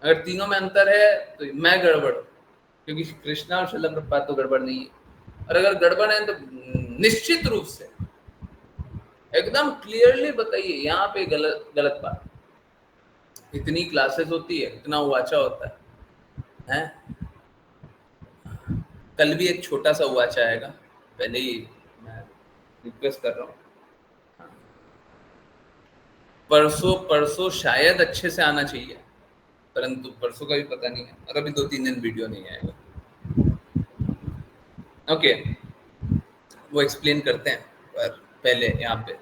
अगर तीनों में अंतर है तो मैं गड़बड़, क्योंकि कृष्णा और श्रील प्रभुपाद तो गड़बड़ नहीं है। और अगर गड़बड़ है तो निश्चित रूप से एकदम क्लियरली बताइए यहाँ पे गलत गलत बात। इतनी क्लासेस होती है, इतना वाचा होता है? कल भी एक छोटा सा वाचा आएगा, पहले ही मैं रिक्वेस्ट कर रहा हूँ। परसों परसों शायद अच्छे से आना चाहिए, परंतु परसों का भी पता नहीं है, और अभी 2-3 दिन वीडियो नहीं आएगा। ओके, वो एक्सप्लेन करते हैं, पर पहले यहाँ पे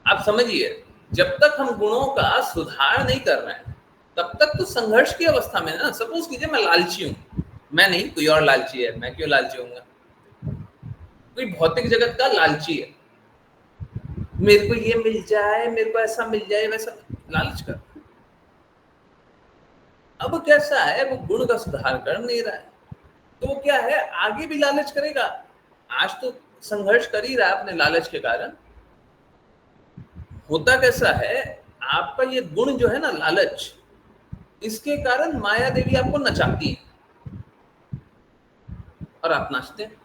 आप समझिए, जब तक हम गुणों का सुधार नहीं कर रहे हैं तब तक तो संघर्ष की अवस्था में ना। सपोज कीजिए मैं लालची हूं, मैं नहीं, कोई और लालची है, मैं क्यों लालची होऊंगा? कोई भौतिक जगत का लालची है, मेरे को ये मिल जाए, मेरे को ऐसा मिल जाए, वैसा लालच कर। अब कैसा है, वो गुण का सुधार कर नहीं रहा है, तो वो क्या है, आगे भी लालच करेगा। आज तो संघर्ष कर ही रहा है अपने लालच के कारण। होता कैसा है, आपका ये गुण जो है ना, लालच, इसके कारण माया देवी आपको नचाती है और आप नाचते हैं।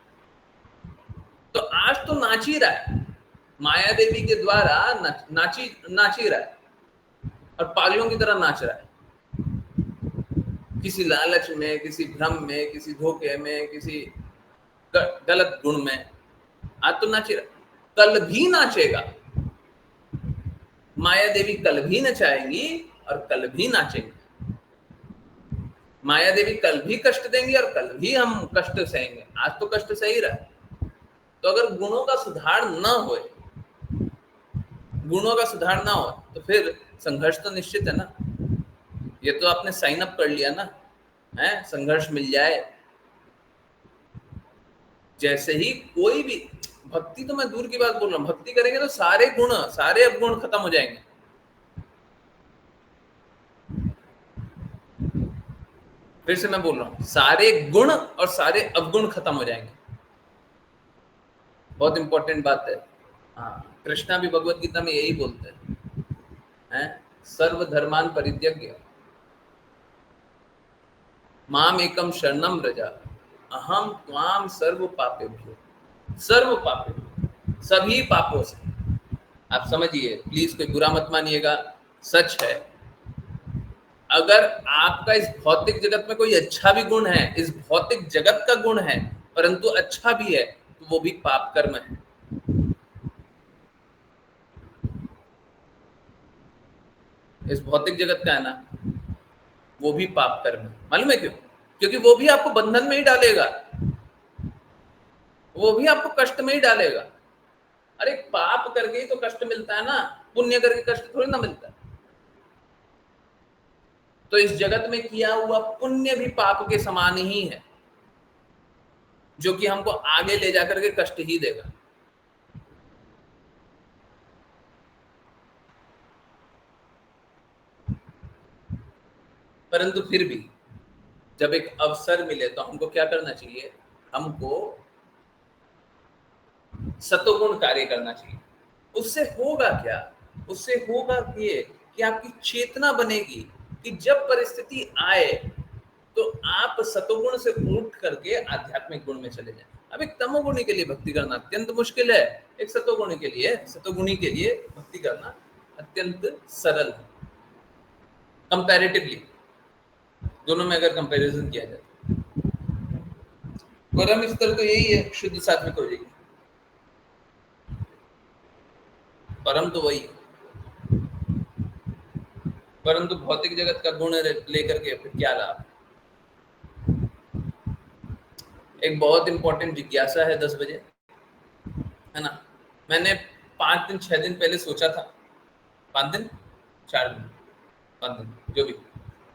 तो आज तो नाच ही रहा है, माया देवी के द्वारा नाच ही रहा है और पागलों की तरह नाच रहा है, किसी लालच में, किसी भ्रम में, किसी धोखे में, किसी गलत गुण में। आज तो नाच ही रहा, कल भी नाचेगा। माया देवी कल भी नचाएंगी और कल भी नाचेंगे। माया देवी कल भी कष्ट देंगी और कल भी हम कष्ट सहेंगे। आज तो कष्ट सह ही रहा है। तो अगर गुणों का सुधार ना हो, गुणों का सुधार ना हो, तो फिर संघर्ष तो निश्चित है ना। ये तो आपने साइन अप कर लिया ना, है संघर्ष मिल जाए। जैसे ही कोई भी भक्ति, तो मैं दूर की बात बोल रहा हूँ, भक्ति करेंगे तो सारे गुण, सारे अवगुण खत्म हो जाएंगे। फिर से मैं बोल रहा हूँ, सारे गुण और सारे अवगुण खत्म हो जाएंगे। बहुत इंपॉर्टेंट बात है। हाँ, कृष्णा भी भगवत गीता में यही बोलते हैं, सर्व धर्मान परित्यज्य माम एकम शरणम व्रज अहम त्वाम सर्व पापेभ्यो। सर्व पापेभ्यो, सभी पापों से। आप समझिए, प्लीज कोई बुरा मत मानिएगा, सच है। अगर आपका इस भौतिक जगत में कोई अच्छा भी गुण है, इस भौतिक जगत का गुण है परंतु अच्छा भी है, तो वो भी पाप कर्म है। इस भौतिक जगत का है ना, वो भी पाप कर्म है। मालूम है क्यों? क्योंकि वो भी आपको बंधन में ही डालेगा, वो भी आपको कष्ट में ही डालेगा। अरे पाप करके ही तो कष्ट मिलता है ना, पुण्य करके कष्ट थोड़ी ना मिलता है। तो इस जगत में किया हुआ पुण्य भी पाप के समान ही है, जो कि हमको आगे ले जाकर के कष्ट ही देगा। परंतु फिर भी जब एक अवसर मिले तो हमको क्या करना चाहिए? हमको सतोगुण कार्य करना चाहिए। उससे होगा क्या? उससे होगा ये कि आपकी चेतना बनेगी कि जब परिस्थिति आए तो आप सतोगुण से उठ करके आध्यात्मिक गुण में चले जाएं। अब एक तमोगुणी के लिए भक्ति करना अत्यंत मुश्किल है, एक सतोगुणी के लिए, सतोगुणी के लिए भक्ति करना अत्यंत सरल है कंपैरेटिवली। दोनों में अगर कंपैरिजन किया जाए, परम स्तर तो यही है, शुद्ध सात्विक हो जाएगी। परम तो वही है, परंतु भौतिक जगत का गुण लेकर के फिर क्या लाभ? एक बहुत इंपॉर्टेंट जिज्ञासा है 10 बजे, है ना। मैंने 5 दिन 6 दिन पहले सोचा था, 5 दिन 4 दिन 5 दिन जो भी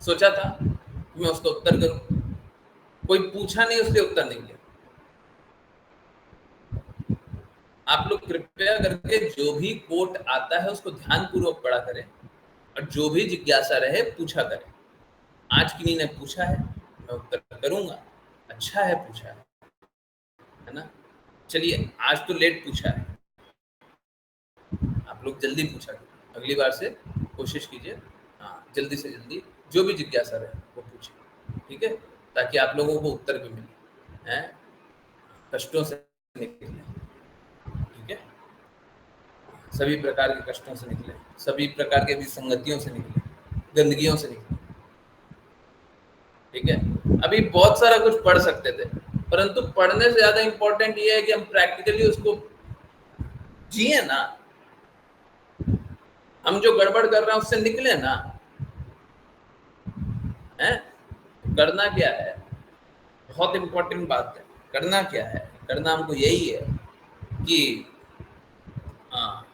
सोचा था कि मैं उसका उत्तर करूं। कोई पूछा नहीं, उसके उत्तर नहीं दिया। आप लोग कृपया करके जो भी कोट आता है उसको ध्यान पूर्वक पढ़ा करें और जो भी जिज्ञासा रहे पूछा करें। आज किन्हीं ने पूछा है, मैं उत्तर करूंगा। अच्छा है पूछा है ना। चलिए, आज तो लेट पूछा है, आप लोग जल्दी पूछा करें। अगली बार से कोशिश कीजिए, हाँ, जल्दी से जल्दी जो भी जिज्ञासा रहे वो पूछिए, ठीक है, ताकि आप लोगों को उत्तर भी मिले, हैं, कष्टों से निकले, ठीक है, सभी प्रकार के कष्टों से निकले, सभी प्रकार के विसंगतियों से निकले, गंदगियों से निकले, ठीक है। अभी बहुत सारा कुछ पढ़ सकते थे, परंतु पढ़ने से ज्यादा इंपॉर्टेंट ये है कि हम प्रैक्टिकली उसको जिए ना। हम जो गड़बड़ कर रहे हैं उससे निकले ना, है। करना क्या है, बहुत इंपॉर्टेंट बात है। करना क्या है? करना हमको यही है कि हाँ,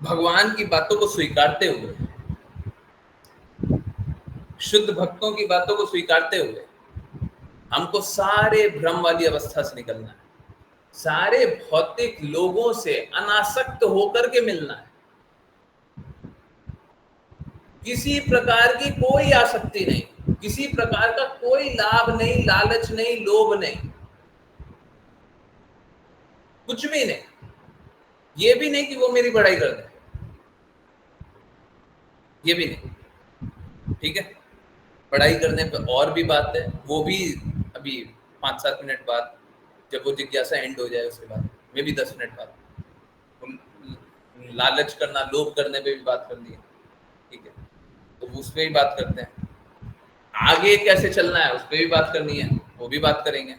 भगवान की बातों को स्वीकारते हुए, शुद्ध भक्तों की बातों को स्वीकारते हुए हमको सारे भ्रम वाली अवस्था से निकलना है, सारे भौतिक लोगों से अनासक्त होकर के मिलना है, किसी प्रकार की कोई आसक्ति नहीं, किसी प्रकार का कोई लाभ नहीं, लालच नहीं, लोभ नहीं, कुछ भी नहीं। ये भी नहीं कि वो मेरी बड़ाई कर दे, ये भी नहीं। ठीक है, पढ़ाई करने पे और भी बात है, वो भी अभी 5-7 मिनट बाद, जब वो जिज्ञासा एंड हो जाए उसके बाद, मे भी 10 मिनट बाद, लालच करना, लोभ करने पे भी बात करनी है। ठीक है, तो उस पर भी बात करते हैं। आगे कैसे चलना है उस पर भी बात करनी है, वो भी बात करेंगे,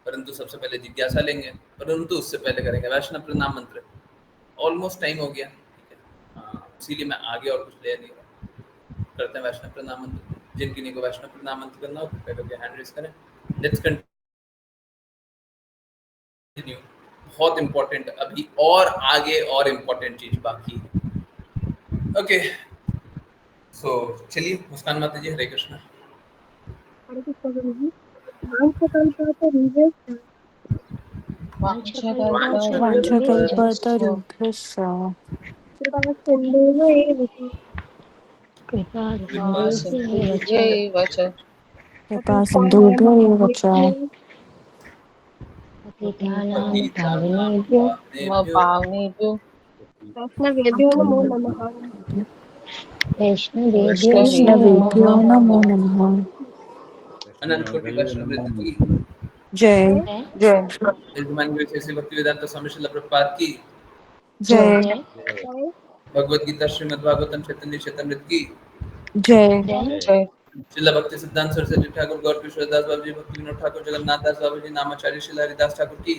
परंतु सबसे पहले जिज्ञासा लेंगे। परंतु उससे पहले करेंगे वैष्णव प्रणाम मंत्र। ऑलमोस्ट टाइम हो गया, ठीक है, हाँ, इसीलिए मैं आगे और कुछ ले नहीं रहा। करते हैं वैष्णव प्रणाम मंत्र। जिन किन्हीं को वैष्णव प्रणाम मंत्र करना हो कृपया करके हैंड रेज करें। Let's continue. बहुत इंपॉर्टेंट, अभी और आगे और इंपॉर्टेंट चीज बाकी है। ओके, सो चलिए, मुस्कान माता जी, हरे कृष्णा।
हरे कृष्ण गुरु जी। वांछकल्पतरुभ्यश्च
वाञ्छकल्पतरुभ्यश्च
कृपासिन्धुभ्येव च
कृपासिन्धुभ्येव च
कृपासिन्धुभ्यैव च
कृपासिन्धुभ्य एव च
पतितानां
पतितानां
पावनेभ्यो
पावनेभ्यो
पावनेभ्यो
वैष्णवेभ्यो नमो नमः।
वैष्णवेभ्यो
वैष्णवेभ्यो
वैष्णवेभ्यो
नमो
नमो
नमः।
नमः।
अनंत कोटि वैष्णव वृंद की
जय
जय
यजमान श्री भक्तिवेदांत स्वामी श्रील प्रभुपाद की,
जय
जय
भगवद गीता श्रीमद् भागवतम चैतन्य चैतन्य की,
जय
जय
श्रील भक्ति सिद्धांत सरस्वती ठाकुर, गौर किशोर दास बाबू जी, भक्ति विनोद ठाकुर, जगन्नाथ दास बाबू जी, नामाचार्य श्री हरिदास ठाकुर की,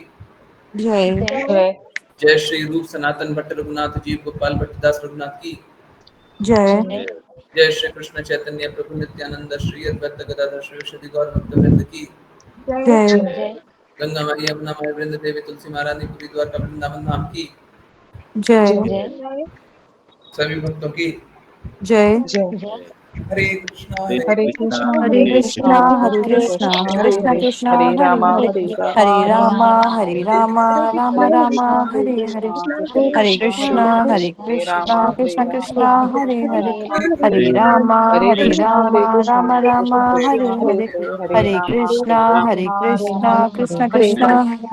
जय
जय
जय
जय श्री रूप सनातन भट्ट रघुनाथ जी, गोपाल भट्टदास रघुनाथ की,
जय
जय
जय श्री कृष्ण चैतन्य प्रभु नित्यानंद श्री अद्वैत गदाधर श्री गौर भक्त वृंद की,
जय
जय
गंगा मैया यमुना मैया वृंद देवी तुलसी महारानी पूरी द्वारका वृंदावन धाम की,
जय
जय
सभी भक्तों की,
जय
जय
हरे कृष्णा
हरे कृष्णा
हरे
हरे कृष्णा
कृष्णा हरे
कृष्ण
कृष्णा
कृष्ण हरे
कृष्ण
हरे
कृष्ण
हरे
हरे
रामा
हरे
हरे रामा
हरे राम
रामा रामा
हरे
हरे
राम
हरे
राम
हरे
राम
कृष्णा
हरे हरे
हरे
हरे
कृष्णा
कृष्णा हरे
हरे रामा
कृष्णा
हरे
कृष्ण
रामा
कृष्ण हरे हरे हरे राम
हरे
हरे
कृष्णा
राम राम
हरे
राम
कृष्ण
हरे
कृष्ण हरे
हरे
हरे हरे
हरे
रामा
कृष्णा
हरे
हरे
रामा हरे
कृष्णा
हरे
कृष्ण
हरे
कृष्ण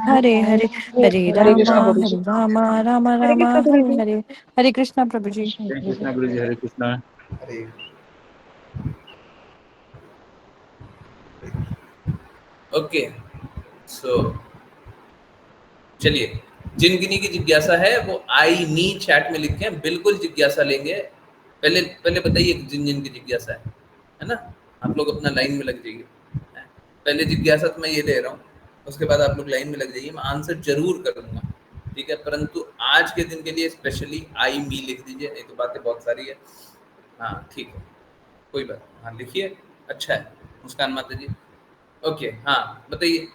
हरे
हरे हरे हरे
हरे
राम
कृष्ण गुरु जी
हरे राम राम
हरे
राम
कृष्ण गुरु
हरे
जी।
हरे हरे कृष्णा प्रभु जी।
हरे कृष्णा गुरु जी, हरे कृष्णा।
हरे। ओके, सो चलिए, जिन गिनी की जिज्ञासा है वो आई नी चैट में लिखें, बिल्कुल जिज्ञासा लेंगे। पहले पहले बताइए जिन जिन की जिज्ञासा है ना, आप लोग अपना लाइन में लग जाइए। पहले जिज्ञासा तो मैं ये दे रहा हूँ, उसके बाद आप लोग लाइन में लग जाइए, मैं आंसर जरूर करूंगा, ठीक है, परंतु आज के दिन के लिए स्पेशली आई मी लिख दीजिए, नहीं तो बातें बहुत सारी है। हाँ ठीक है, कोई बात, हाँ लिखिए, अच्छा है। मुस्कान माता जी, ओके, हाँ बताइए,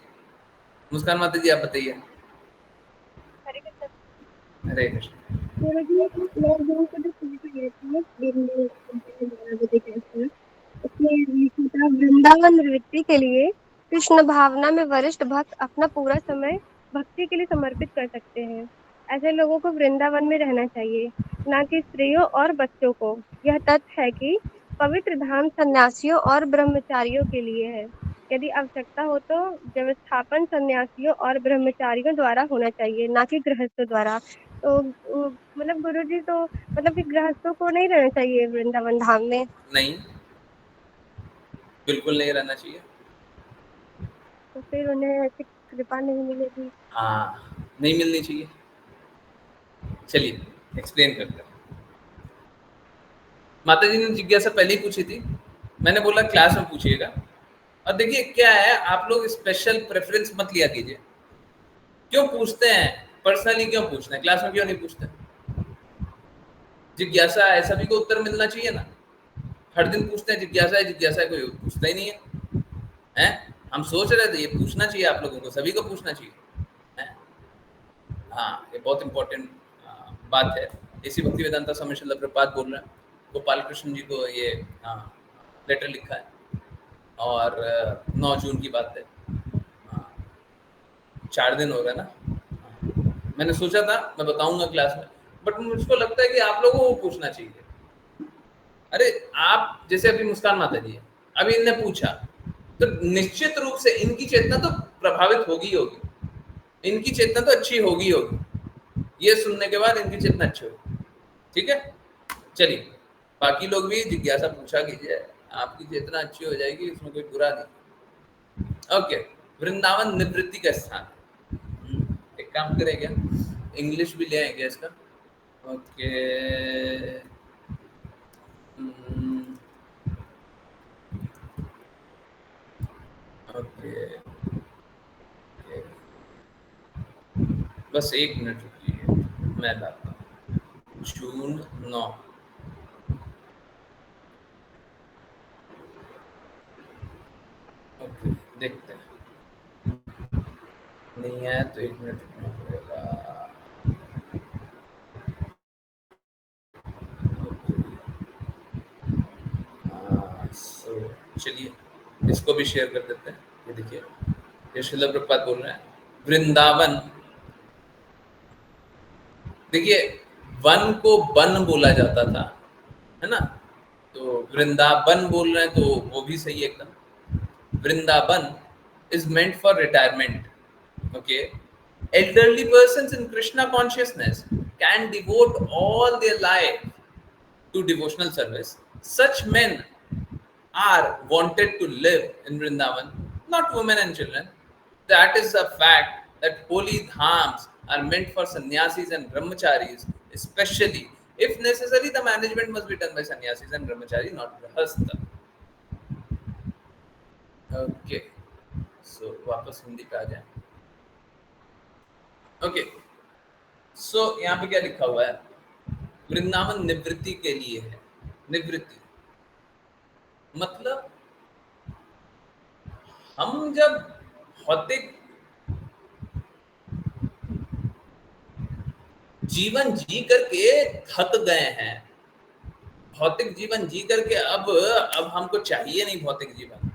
मुस्कान माता जी आप बताइए।
हरे कृष्ण
हरे कृष्ण।
गुरु जी। मैं गुरु को जो सुनती रहती है दिन में 11 बजे के आसपास, उसमें लिखा था वृंदावन नृत्य के लिए कृष्ण भावना में वरिष्ठ भक्त अपना पूरा समय भक्ति के लिए समर्पित कर सकते हैं। ऐसे लोगों को वृंदावन में रहना चाहिए, ना कि स्त्रियों और बच्चों को। यह तथ्य है कि पवित्र धाम सन्यासियों और ब्रह्मचारियों के लिए है। यदि आवश्यकता हो तो व्यवस्थापन सन्यासियों और ब्रह्मचारियों द्वारा होना चाहिए, ना कि गृहस्थों द्वारा। तो मतलब गुरु जी, तो मतलब कि गृहस्थों को नहीं रहना चाहिए वृंदावन धाम में?
नहीं, बिल्कुल नहीं रहना चाहिए।
तो फिर उन्हें ऐसी कृपा नहीं मिलेगी?
हाँ, नहीं मिलनी चाहिए। चलिए एक्सप्लेन करते हैं। माता जी ने जिज्ञासा पहले ही पूछी थी, मैंने बोला क्लास में पूछिएगा। और देखिए क्या है, आप लोग स्पेशल प्रेफरेंस मत लिया कीजिए। क्यों पूछते हैं, पर्सनली क्यों पूछते हैं, क्लास में क्यों नहीं पूछते? जिज्ञासा है, सभी को उत्तर मिलना चाहिए ना। हर दिन पूछते हैं जिज्ञासा है, जिज्ञासा है, कोई पूछता ही नहीं है, हैं? हम सोच रहे थे ये पूछना चाहिए आप लोगों को, सभी को पूछना चाहिए है? हाँ, ये बहुत इंपॉर्टेंट बात है। इसी भक्ति वेदांता स्वामी श्रील प्रभुपाद बोल रहे हैं, गोपाल कृष्ण जी को ये लेटर लिखा है और 9 जून की बात है, 4 दिन हो गए ना। मैंने सोचा था मैं बताऊंगा क्लास में, बट मुझको लगता है कि आप लोगों को पूछना चाहिए। अरे आप जैसे अभी मुस्कान माता जी है, अभी इनने पूछा तो निश्चित रूप से इनकी चेतना तो प्रभावित होगी होगी, इनकी चेतना तो अच्छी होगी होगी, ये सुनने के बाद इनकी चेतना अच्छी होगी। ठीक है, चलिए बाकी लोग भी जिज्ञासा पूछा कीजिए, आपकी चेतना अच्छी हो जाएगी, इसमें कोई बुरा नहीं। ओके, वृंदावन निवृत्ति का स्थान। एक काम करें क्या, इंग्लिश भी ले आएंगे इसका। ओके, ओके, बस 1 मिनट रुकिए, मैं लाता हूँ। जून 9, ओके, देखते हैं, नहीं है तो 1 मिनट रुकना पड़ेगा। चलिए इसको भी शेयर कर देते हैं। ये देखिए, ये श्रील प्रभुपाद बोल रहे हैं, वृंदावन। देखिए, वन को बन बोला जाता था, है ना, तो वृंदावन बोल रहे हैं तो वो भी सही है एकदम। Vrindavan is meant for retirement. Okay, elderly persons in Krishna consciousness can devote all their life to devotional service. Such men are wanted to live in Vrindavan, not women and children. That is a fact that holy dhams are meant for sannyasis and brahmacharis, especially if necessary. The management must be done by sannyasis and brahmachari, not grahastha. Okay. So, वापस हिंदी पे आ जाए। Okay, सो यहाँ पे क्या लिखा हुआ है, वृंदावन निवृत्ति के लिए है। निवृत्ति मतलब हम जब भौतिक जीवन जी करके थक गए हैं, भौतिक जीवन जी करके अब हमको चाहिए नहीं भौतिक जीवन,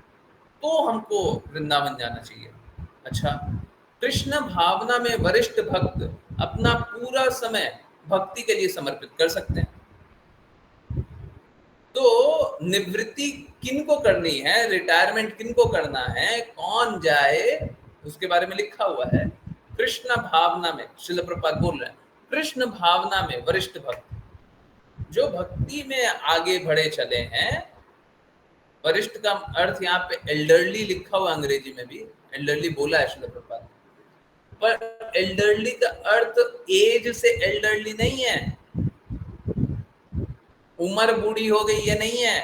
तो हमको वृंदावन जाना चाहिए। अच्छा, कृष्ण भावना में वरिष्ठ भक्त अपना पूरा समय भक्ति के लिए समर्पित कर सकते हैं। तो निवृत्ति किनको करनी है, रिटायरमेंट किनको करना है, कौन जाए, उसके बारे में लिखा हुआ है। कृष्ण भावना में, श्रील प्रभुपाद बोल रहे हैं, कृष्ण भावना में वरिष्ठ भक्त जो भक्ति में आगे बढ़े चले हैं। वरिष्ठ का अर्थ यहाँ पे एल्डरली लिखा हुआ, अंग्रेजी में भी एल्डरली बोला है श्रील प्रभुपाद, पर एल्डरली का अर्थ एज से एल्डरली नहीं है, उम्र बूढ़ी हो गई ये नहीं है।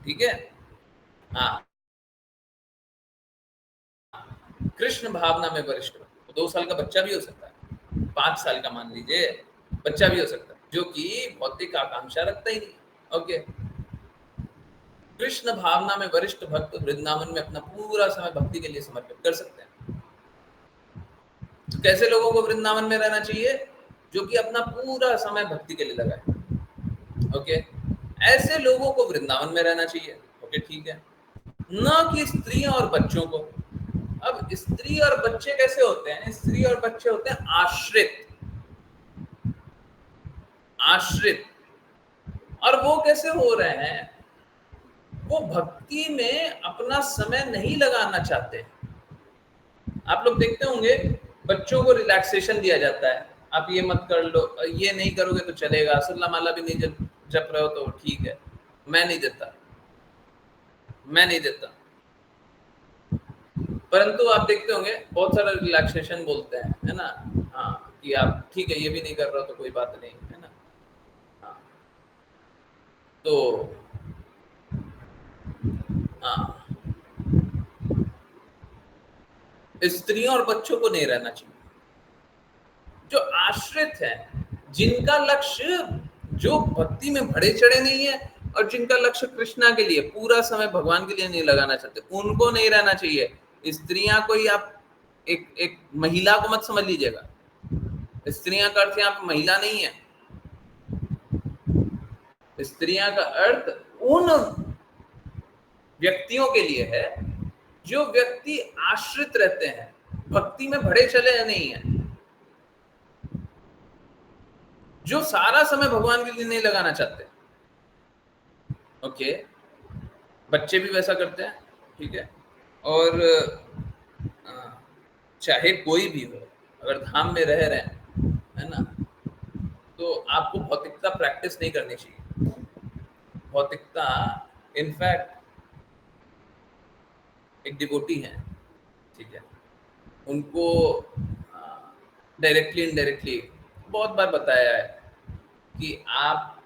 ठीक है, हाँ, कृष्ण भावना में वरिष्ठ, 2 साल का बच्चा भी हो सकता है, 5 साल का मान लीजिए बच्चा भी हो सकता है, जो कि भौतिक आकांक्षा रखता ही नहीं। ओके, कृष्ण भावना में वरिष्ठ भक्त वृंदावन में अपना पूरा समय भक्ति के लिए समर्पित कर सकते हैं। तो कैसे लोगों को वृंदावन में रहना चाहिए, जो कि अपना पूरा समय भक्ति के लिए लगाए। ओके, ऐसे लोगों को वृंदावन में रहना चाहिए। ओके, ठीक है, न कि स्त्रियों और बच्चों को। अब स्त्री और बच्चे कैसे होते हैं, स्त्री और बच्चे होते हैं आश्रित, आश्रित। और वो कैसे हो रहे हैं, वो भक्ति में अपना समय नहीं लगाना चाहते। आप लोग देखते होंगे बच्चों को रिलैक्सेशन दिया जाता है, आप ये मत कर लो, ये नहीं करोगे तो चलेगा, सुल्ला माला भी नहीं जप रहे हो तो ठीक है, मैं नहीं देता, मैं नहीं देता। परंतु आप देखते होंगे बहुत सारा रिलैक्सेशन बोलते हैं, है ना, हाँ, कि आप ठीक है ये भी नहीं कर रहे हो तो कोई बात नहीं, है ना। हाँ, तो हाँ, स्त्रियों और बच्चों को नहीं रहना चाहिए। जो आश्रित है, जिनका लक्ष्य, जो भक्ति में बढ़े चढ़े नहीं है, और जिनका लक्ष्य कृष्णा के लिए, पूरा समय भगवान के लिए नहीं लगाना चाहते, उनको नहीं रहना चाहिए। स्त्रियां कोई आप एक एक महिला को मत समझ लीजिएगा। स्त्रियां का अर्थ यहाँ पे महिला नहीं है। स्त्रियां का अर्थ उन व्यक्तियों के लिए है जो व्यक्ति आश्रित रहते हैं, भक्ति में भरे चले नहीं है, जो सारा समय भगवान के लिए नहीं लगाना चाहते। ओके, बच्चे भी वैसा करते हैं, ठीक है। और चाहे कोई भी हो, अगर धाम में रह रहे हैं, है ना, तो आपको भौतिकता प्रैक्टिस नहीं करनी चाहिए। भौतिकता, इनफैक्ट एक डिवोटी हैं, ठीक है, उनको डायरेक्टली इनडायरेक्टली बहुत बार बताया है कि आप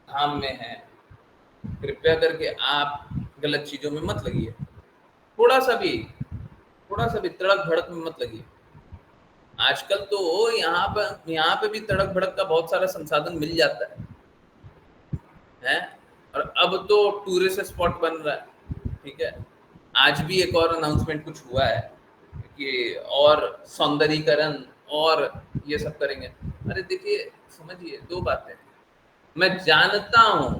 धाम में हैं, कृपया करके आप गलत चीजों में मत लगिए, थोड़ा सा भी तड़क भड़क में मत लगिए। आजकल तो यहाँ पे भी तड़क भड़क का बहुत सारा संसाधन मिल जाता है? और अब तो टूरिस्ट स्पॉट बन रहा है, ठीक है। आज भी एक और अनाउंसमेंट कुछ हुआ है कि और सौंदर्यीकरण और ये सब करेंगे। अरे देखिए, समझिए, दो बातें, मैं जानता हूं,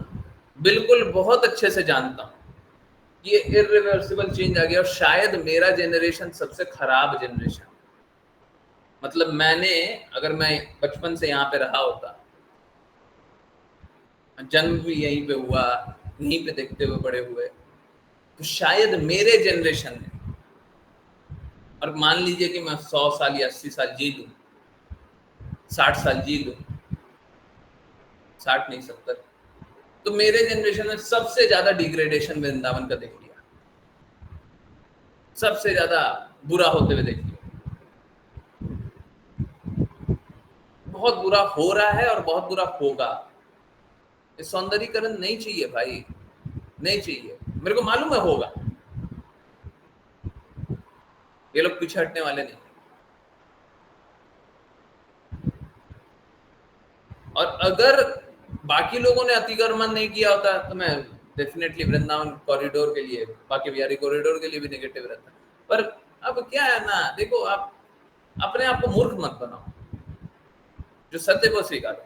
बिल्कुल बहुत अच्छे से जानता हूं, ये इरिवर्सिबल चेंज आ गया और शायद मेरा जनरेशन सबसे खराब जनरेशन। मतलब अगर मैं बचपन से यहाँ पे रहा होता, जन्म भी यहीं पे हुआ, यहीं पे देखते हुए बड़े हुए, तो शायद मेरे जनरेशन में, और मान लीजिए कि मैं 100 साल या 80 साल जी लूं, 60 साल जी लूं, 60 नहीं 70, तो मेरे जनरेशन में सबसे ज्यादा डिग्रेडेशन वृंदावन का देख लिया, सबसे ज्यादा बुरा होते हुए देख लिया। बहुत बुरा हो रहा है और बहुत बुरा होगा। इस सौंदर्यीकरण नहीं चाहिए भाई, नहीं चाहिए। मेरे को मालूम है होगा, ये लोग पीछे हटने वाले नहीं। और अगर बाकी लोगों ने अतिक्रमण नहीं किया होता तो मैं डेफिनेटली वृंदावन कॉरिडोर के लिए, बाकी बिहारी कॉरिडोर के लिए भी नेगेटिव रहता। पर अब क्या है ना, देखो, आप अपने आप को मूर्ख मत बनाओ, जो सत्य को स्वीकारो।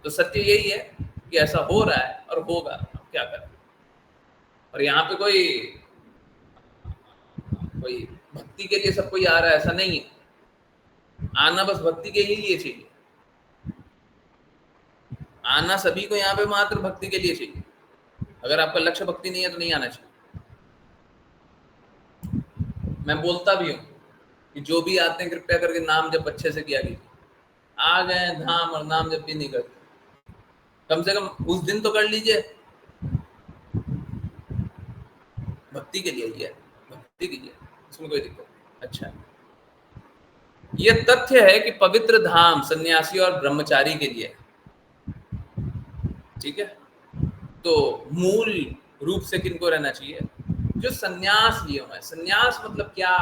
तो सत्य यही है कि ऐसा हो रहा है और होगा, अब क्या करें। और यहाँ पे कोई भक्ति के लिए सब कोई आ रहा है ऐसा नहीं है। आना बस भक्ति के ही लिए चाहिए, आना सभी को यहाँ पे मात्र भक्ति के लिए चाहिए। अगर आपका लक्ष्य भक्ति नहीं है तो नहीं आना चाहिए। मैं बोलता भी हूँ कि जो भी आते हैं कृपया करके नाम जप अच्छे से किया कीजिए। आ गए धाम और नाम जप भी नहीं करते, कम से कम उस दिन तो कर लीजिए, भक्ति के लिए ही है, भक्ति कीजिए, इसमें कोई दिक्कत नहीं। अच्छा, यह तथ्य है कि पवित्र धाम सन्यासी और ब्रह्मचारी के लिए, ठीक है। तो मूल रूप से किनको रहना चाहिए? जो सन्यास लिए हुए हैं। सन्यास मतलब क्या?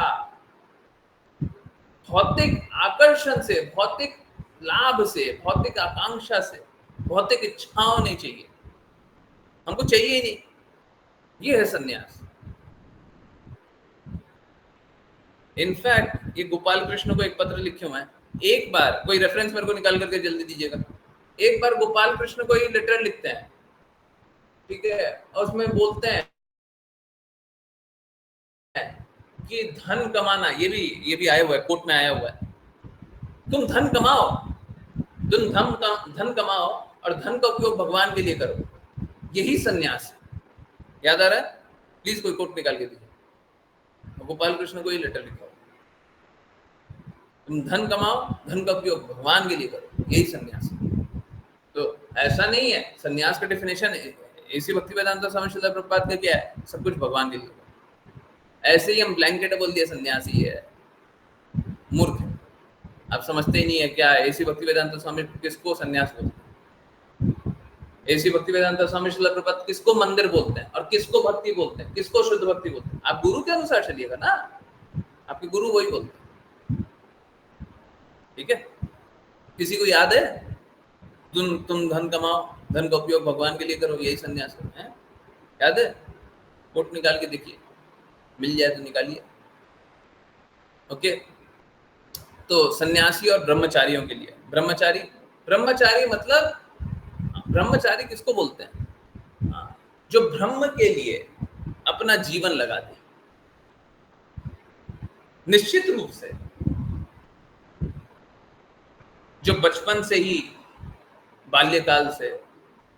भौतिक आकर्षण से, भौतिक लाभ से, भौतिक आकांक्षा से, भौतिक इच्छाओं नहीं चाहिए, हमको चाहिए ही नहीं, ये है सन्यास। इनफैक्ट ये गोपाल कृष्ण को एक पत्र लिखे हुए हैं, एक बार कोई रेफरेंस मेरे को निकाल करके जल्दी दीजिएगा। एक बार गोपाल कृष्ण को ये लेटर लिखते हैं, ठीक है, और उसमें बोलते हैं कि धन कमाना, ये भी आया हुआ है, कोर्ट में आया हुआ है, तुम धन कमाओ, धन कमाओ और धन का उपयोग भगवान के लिए करो, यही सन्यास है। याद आ रहा है? प्लीज कोई कोर्ट निकाल के दीजिए। गोपाल कृष्ण को ये लेटर लिखा हो, तुम धन कमाओ, धन का उपयोग भगवान के लिए करो, यही सन्यास है। तो ऐसा नहीं है, सन्यास का डेफिनेशन ऐसी भक्ति वेदांत स्वामी श्रील प्रभुपाद का क्या है? सब कुछ भगवान के लिए। ऐसे ही हम ब्लैंकेट बोल दिया सन्यासी है, मूर्ख है, आप समझते ही नहीं है क्या ऐसी भक्ति वेदांत स्वामी किसको सन्यास बोलते हैं, ऐसी भक्ति वेदांत स्वामी श्रील प्रभुपाद किसको मंदिर बोलते हैं और किसको भक्ति बोलते हैं, किसको शुद्ध भक्ति बोलते हैं। आप गुरु के अनुसार चलिएगा ना, आपके गुरु वही बोलते हैं, ठीक है। किसी को याद है तुम धन कमाओ, धन का उपयोग भगवान के लिए करो, यही सन्यास है। याद है? कोट निकाल के देखिए, मिल जाए तो निकालिए। ओके, तो सन्यासी और ब्रह्मचारियों के लिए, ब्रह्मचारी मतलब, ब्रह्मचारी किसको बोलते हैं? जो ब्रह्म के लिए अपना जीवन लगा दे, निश्चित रूप से जो बचपन से ही, बाल्यकाल से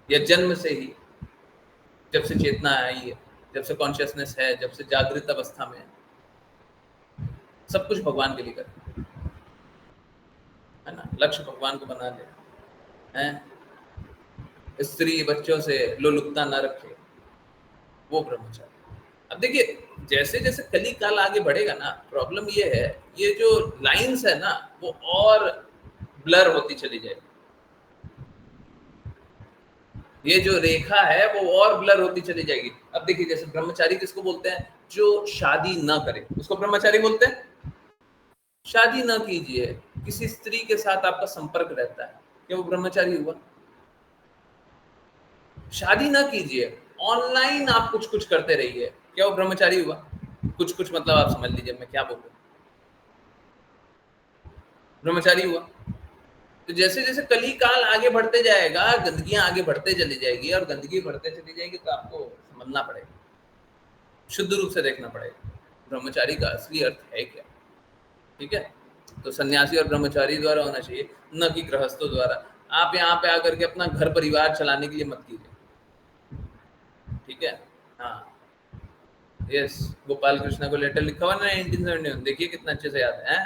या जन्म से ही, जब से चेतना आई है, जब से कॉन्शियसनेस है, जब से जागृत अवस्था में है, सब कुछ भगवान के लिए करे, है ना। लक्ष्य भगवान को बना ले, हैं, स्त्री बच्चों से लोलुपता ना रखे, वो ब्रह्मचारी। अब देखिए, जैसे जैसे कली काल आगे बढ़ेगा ना, प्रॉब्लम ये है, ये जो लाइंस है ना, वो और ब्लर होती चली जाएगी। ये जो रेखा है वो और ब्लर होती चली जाएगी। अब देखिए, जैसे ब्रह्मचारी किसको बोलते हैं? जो शादी ना करे, उसको ब्रह्मचारी बोलते हैं। शादी ना कीजिए, किसी स्त्री के साथ आपका संपर्क रहता है, क्या वो ब्रह्मचारी हुआ? शादी ना कीजिए, ऑनलाइन आप कुछ कुछ करते रहिए, क्या वो ब्रह्मचारी हुआ? कुछ कुछ मतलब आप समझ लीजिए मैं क्या बोल रहा हूं, ब्रह्मचारी हुआ। तो जैसे जैसे कली काल आगे बढ़ते जाएगा, गंदगियां आगे बढ़ते चली जाएगी, और गंदगी बढ़ते चली जाएगी, तो आपको समझना पड़ेगा, शुद्ध रूप से देखना पड़ेगा ब्रह्मचारी का असली अर्थ है क्या। ठीक है, तो सन्यासी और ब्रह्मचारी द्वारा होना चाहिए, न कि गृहस्थों द्वारा। आप यहाँ पे आकर के अपना घर परिवार चलाने के लिए मत कीजिए, ठीक है। हाँ, यस, गोपाल कृष्ण को लेटर लिखा हुआ ना 1971, देखिए कितना अच्छे से याद है।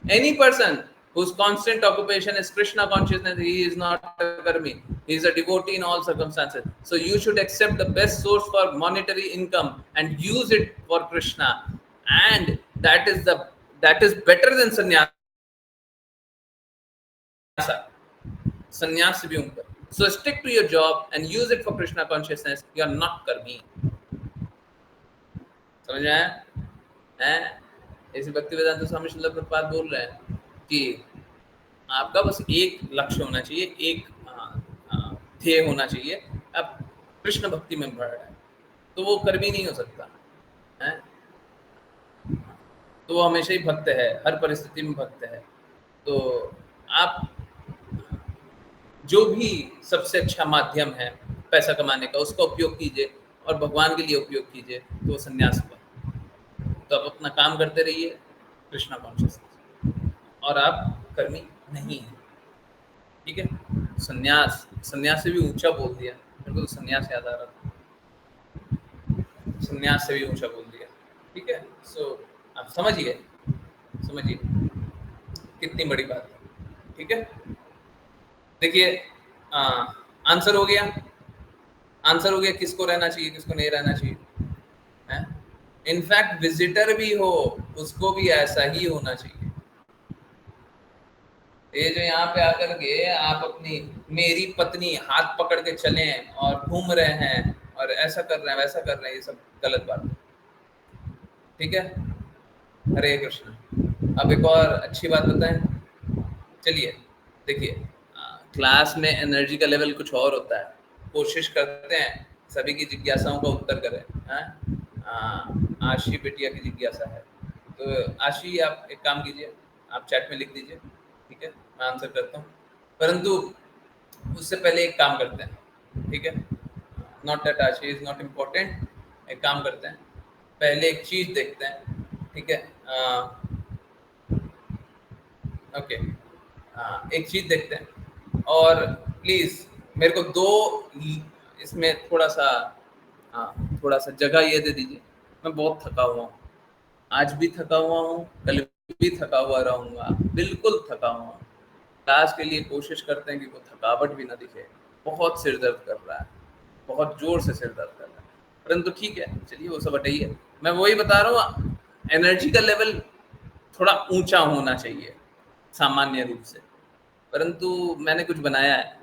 Any person whose constant occupation is Krishna consciousness, he is not a karmi. He is a devotee in all circumstances. So you should accept the best source for monetary income and use it for Krishna, and that is better than sannyasa. Sannyas bhi unka. So stick to your job and use it for Krishna consciousness. You are not karmi. समझ आया? हैं? ऐसे भक्तिवेदांत स्वामी श्रील प्रभुपाद बोल रहे हैं कि आपका बस एक लक्ष्य होना चाहिए, एक ध्येय होना चाहिए। अब कृष्ण भक्ति में बढ़ रहा है तो वो कर्मी नहीं हो सकता है, तो वो हमेशा ही भक्त है, हर परिस्थिति में भक्त है। तो आप जो भी सबसे अच्छा माध्यम है पैसा कमाने का, उसका उपयोग कीजिए और भगवान के लिए उपयोग कीजिए, तो वो संन्यास हुआ। तो आप अपना काम करते रहिए कृष्णा कॉन्शियसनेस, और आप कर्मी नहीं है, ठीक है। संन्यास से भी ऊंचा बोल दिया, मेरे को तो संन्यास याद आ रहा था, संन्यास से भी ऊंचा बोल दिया, ठीक है। सो आप समझिए कितनी बड़ी बात है, ठीक है। देखिए, आंसर हो गया किसको रहना चाहिए, किसको नहीं रहना चाहिए, है? इनफैक्ट विजिटर भी हो उसको भी ऐसा ही होना चाहिए। ये जो यहाँ पे आकर के आप अपनी मेरी पत्नी हाथ पकड़ के चले और घूम रहे हैं और ऐसा कर रहे हैं वैसा कर रहे हैं, ये सब गलत बात है, ठीक है। हरे कृष्ण। अब एक और अच्छी बात बताएं, चलिए देखिए, क्लास में एनर्जी का लेवल कुछ और होता है, कोशिश करते हैं सभी की जिज्ञासाओं का उत्तर करें। आशी बिटिया की जिज्ञासा है, तो आशी आप एक काम कीजिए, आप चैट में लिख दीजिए, ठीक है, मैं आंसर करता हूँ। परंतु उससे पहले एक काम करते हैं, ठीक है, नॉट दैट आशी इज नॉट इम्पोर्टेंट, एक काम करते हैं, पहले एक चीज देखते हैं, ठीक है। ओके, एक चीज देखते हैं, और प्लीज मेरे को इसमें थोड़ा सा जगह ये दे दीजिए। मैं बहुत थका हुआ हूँ, आज भी थका हुआ हूँ, कल भी थका हुआ रहूँगा, बिल्कुल थका हुआ हूँ। क्लास के लिए कोशिश करते हैं कि वो थकावट भी ना दिखे, बहुत सिर दर्द कर रहा है, बहुत जोर से सिर दर्द कर रहा है, परंतु ठीक है, चलिए वो सब हटाइए। मैं वही बता रहा हूँ, एनर्जी का लेवल थोड़ा ऊंचा होना चाहिए सामान्य रूप से, परंतु मैंने कुछ बनाया है,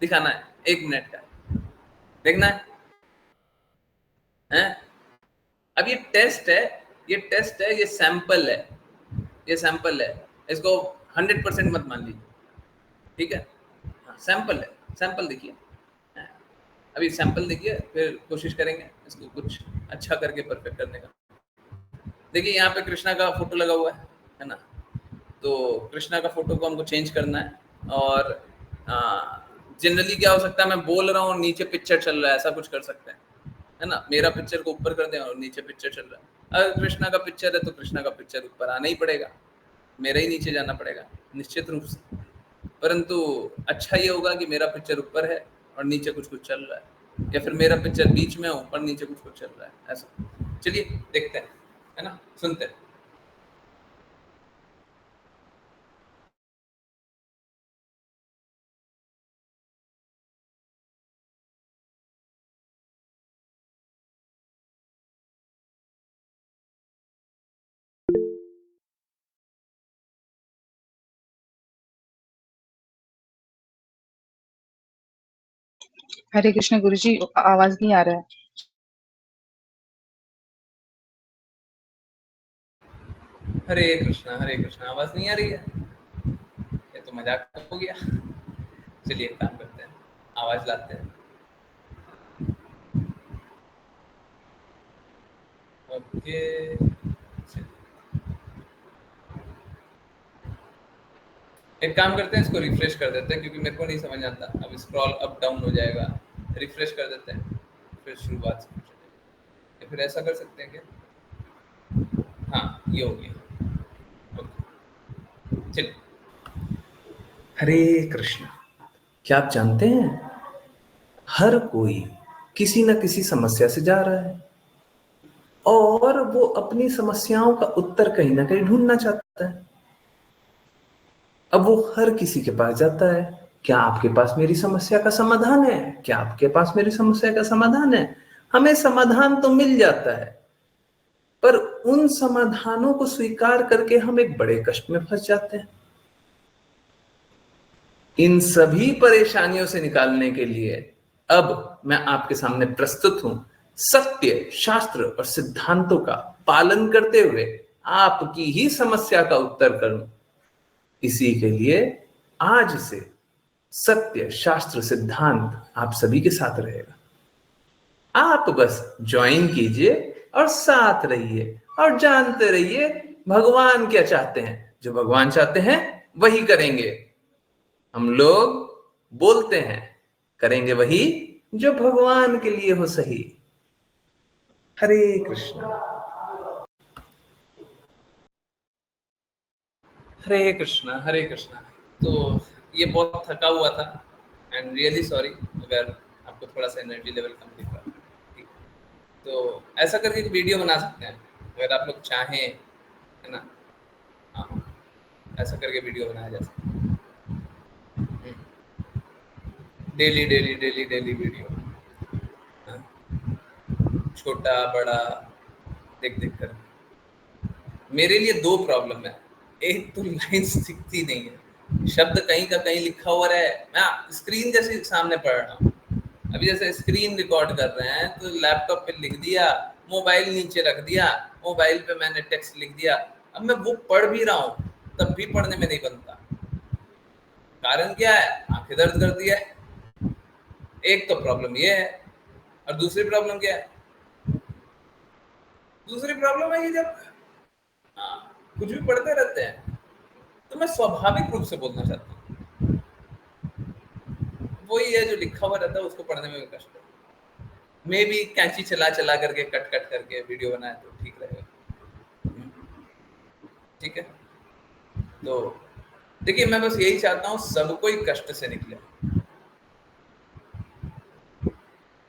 दिखाना है, 1 मिनट का देखना है। अब ये टेस्ट है, ये सैंपल है, इसको 100% मत मान लीजिए, ठीक है। सैंपल है, सैंपल देखिए, अभी सैंपल देखिए, फिर कोशिश करेंगे इसको कुछ अच्छा करके परफेक्ट करने का। देखिए यहाँ पे कृष्णा का फोटो लगा हुआ है ना, तो कृष्णा का फोटो को हमको चेंज करना है। और जनरली क्या हो सकता है, मैं बोल रहा हूँ नीचे पिक्चर चल रहा है, ऐसा कुछ कर सकते हैं, है ना। मेरा पिक्चर को ऊपर कर दें और नीचे पिक्चर चल रहा है। अगर कृष्णा का पिक्चर है तो कृष्णा का पिक्चर ऊपर आना ही पड़ेगा, मेरा ही नीचे जाना पड़ेगा निश्चित रूप से। परंतु अच्छा ये होगा कि मेरा पिक्चर ऊपर है और नीचे कुछ कुछ चल रहा है, या फिर मेरा पिक्चर बीच में है, ऊपर नीचे कुछ कुछ चल रहा है, ऐसा। चलिए देखते हैं, है ना, सुनते हैं।
हरे कृष्ण गुरुजी, आवाज नहीं आ रहा है।
हरे कृष्णा, हरे कृष्णा। आवाज नहीं आ रही है, ये तो मजाक हो गया। चलिए एक काम करते हैं, आवाज लाते हैं। ओके, एक काम करते हैं, इसको रिफ्रेश कर देते हैं, क्योंकि मेरे को नहीं समझ आता। अब स्क्रॉल अप डाउन हो जाएगा, रिफ्रेश कर देते हैं, फिर शुरुआत से चलेगा। या फिर ऐसा कर सकते हैं क्या, हाँ ये हो गया। ओके चलिए। हरे कृष्ण। क्या आप जानते हैं, हर कोई किसी न किसी समस्या से जा रहा है और वो अपनी समस्याओं का उत्तर कहीं ना कहीं ढूंढना चाहता है। अब वो हर किसी के पास जाता है, क्या आपके पास मेरी समस्या का समाधान है, क्या आपके पास मेरी समस्या का समाधान है। हमें समाधान तो मिल जाता है, पर उन समाधानों को स्वीकार करके हम एक बड़े कष्ट में फंस जाते हैं। इन सभी परेशानियों से निकालने के लिए अब मैं आपके सामने प्रस्तुत हूं, सत्य, शास्त्र और सिद्धांतों का पालन करते हुए आपकी ही समस्या का उत्तर करूं। इसी के लिए आज से सत्य, शास्त्र, सिद्धांत आप सभी के साथ रहेगा। आप बस ज्वाइन कीजिए और साथ रहिए और जानते रहिए भगवान क्या चाहते हैं। जो भगवान चाहते हैं वही करेंगे। हम लोग बोलते हैं, करेंगे वही जो भगवान के लिए हो सही। हरे कृष्णा, हरे कृष्णा, हरे कृष्णा। तो ये बहुत थका हुआ था, एंड रियली सॉरी अगर आपको थोड़ा सा एनर्जी लेवल कम दिख रहा है। तो ऐसा करके एक वीडियो बना सकते हैं अगर आप लोग चाहें, है ना। हाँ, ऐसा करके वीडियो बनाया जा सकता है। Daily daily daily daily video, छोटा बड़ा देख देख कर। मेरे लिए दो प्रॉब्लम है, एक तो लाइंस दिखती नहीं है, शब्द कहीं का कहीं लिखा हुआ है, मैं स्क्रीन जैसे सामने पढ़ रहा हूँ। अभी जैसे स्क्रीन रिकॉर्ड कर रहे हैं तो लैपटॉप पे लिख दिया, मोबाइल नीचे रख दिया, मोबाइल पे मैंने टेक्स्ट लिख दिया। अब मैं वो पढ़ भी रहा हूँ तब भी पढ़ने में नहीं बनता। कारण क्या है, आंखें दर्द करती है, एक तो प्रॉब्लम ये है। और दूसरी प्रॉब्लम क्या है, दूसरी प्रॉब्लम है कि जब कुछ भी पढ़ते रहते हैं तो मैं स्वाभाविक रूप से बोलना चाहता हूँ। वही है जो लिखा हुआ रहता है, उसको पढ़ने में भी कष्ट है। मे भी कैंची चला चला करके कट कट करके वीडियो बनाए तो ठीक रहेगा। ठीक है, तो देखिए मैं बस यही चाहता हूँ सब कोई कष्ट से निकले।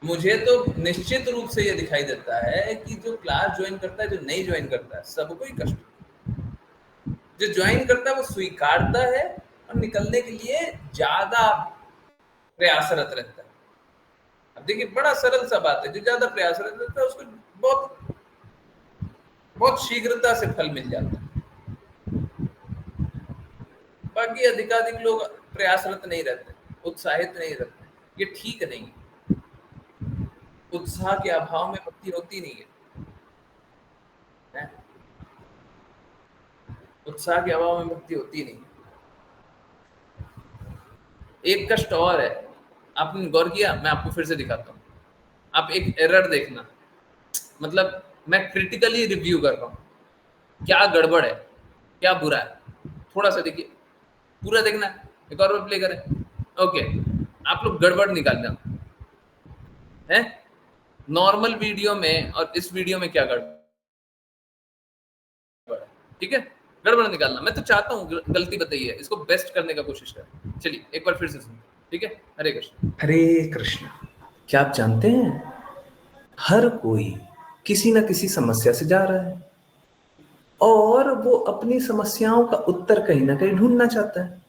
मुझे तो निश्चित रूप से ये दिखाई देता है कि जो क्लास ज्वाइन करता है, जो नहीं ज्वाइन करता है, सबको ही कष्ट। जो ज्वाइन करता है वो स्वीकारता है और निकलने के लिए ज्यादा प्रयासरत रहता है। अब देखिए बड़ा सरल सा बात है, जो ज्यादा प्रयासरत रहता है उसको बहुत बहुत शीघ्रता से फल मिल जाता है। बाकी अधिकाधिक लोग प्रयासरत नहीं रहते, उत्साहित नहीं रहते, ये ठीक नहीं। उत्साह के अभाव में भक्ति होती नहीं है, उत्साह के अभाव में भक्ति होती नहीं। एक कष्ट और है, आपने गौर किया? मैं आपको फिर से दिखाता हूँ। आप एक एरर देखना, मतलब मैं क्रिटिकली रिव्यू कर रहा हूँ, क्या गड़बड़ है, क्या बुरा है, थोड़ा सा देखिए, पूरा देखना है। एक और बार प्ले करें। ओके, आप लोग गड़बड़ निकालना है नॉर्मल वीडियो में और इस वीडियो में, क्या गड़बड़ है, ठीक है? गड़बड़ निकालना। मैं तो चाहता हूँ गलती बताइए, इसको बेस्ट करने का कोशिश करें। चलिए एक बार फिर से सुनते, ठीक है? हरे कृष्ण। हरे कृष्ण। क्या आप जानते हैं, हर कोई किसी ना किसी समस्या से जा रहा है और वो अपनी समस्याओं का उत्तर कहीं ना कहीं ढूंढना चाहता है।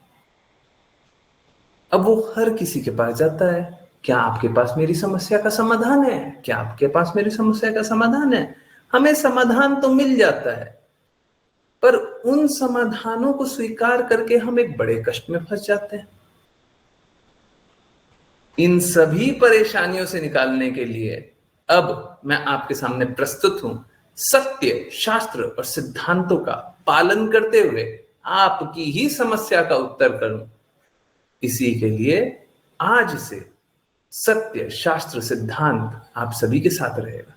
अब वो हर किसी के पास जाता है, क्या आपके पास मेरी समस्या का समाधान है? क्या आपके पास मेरी समस्या का समाधान है? हमें समाधान तो मिल जाता है, पर उन समाधानों को स्वीकार करके हम एक बड़े कष्ट में फंस जाते हैं। इन सभी परेशानियों से निकालने के लिए अब मैं आपके सामने प्रस्तुत हूं, सत्य, शास्त्र और सिद्धांतों का पालन करते हुए आपकी ही समस्या का उत्तर करूं। इसी के लिए आज से सत्य, शास्त्र, सिद्धांत आप सभी के साथ रहेगा।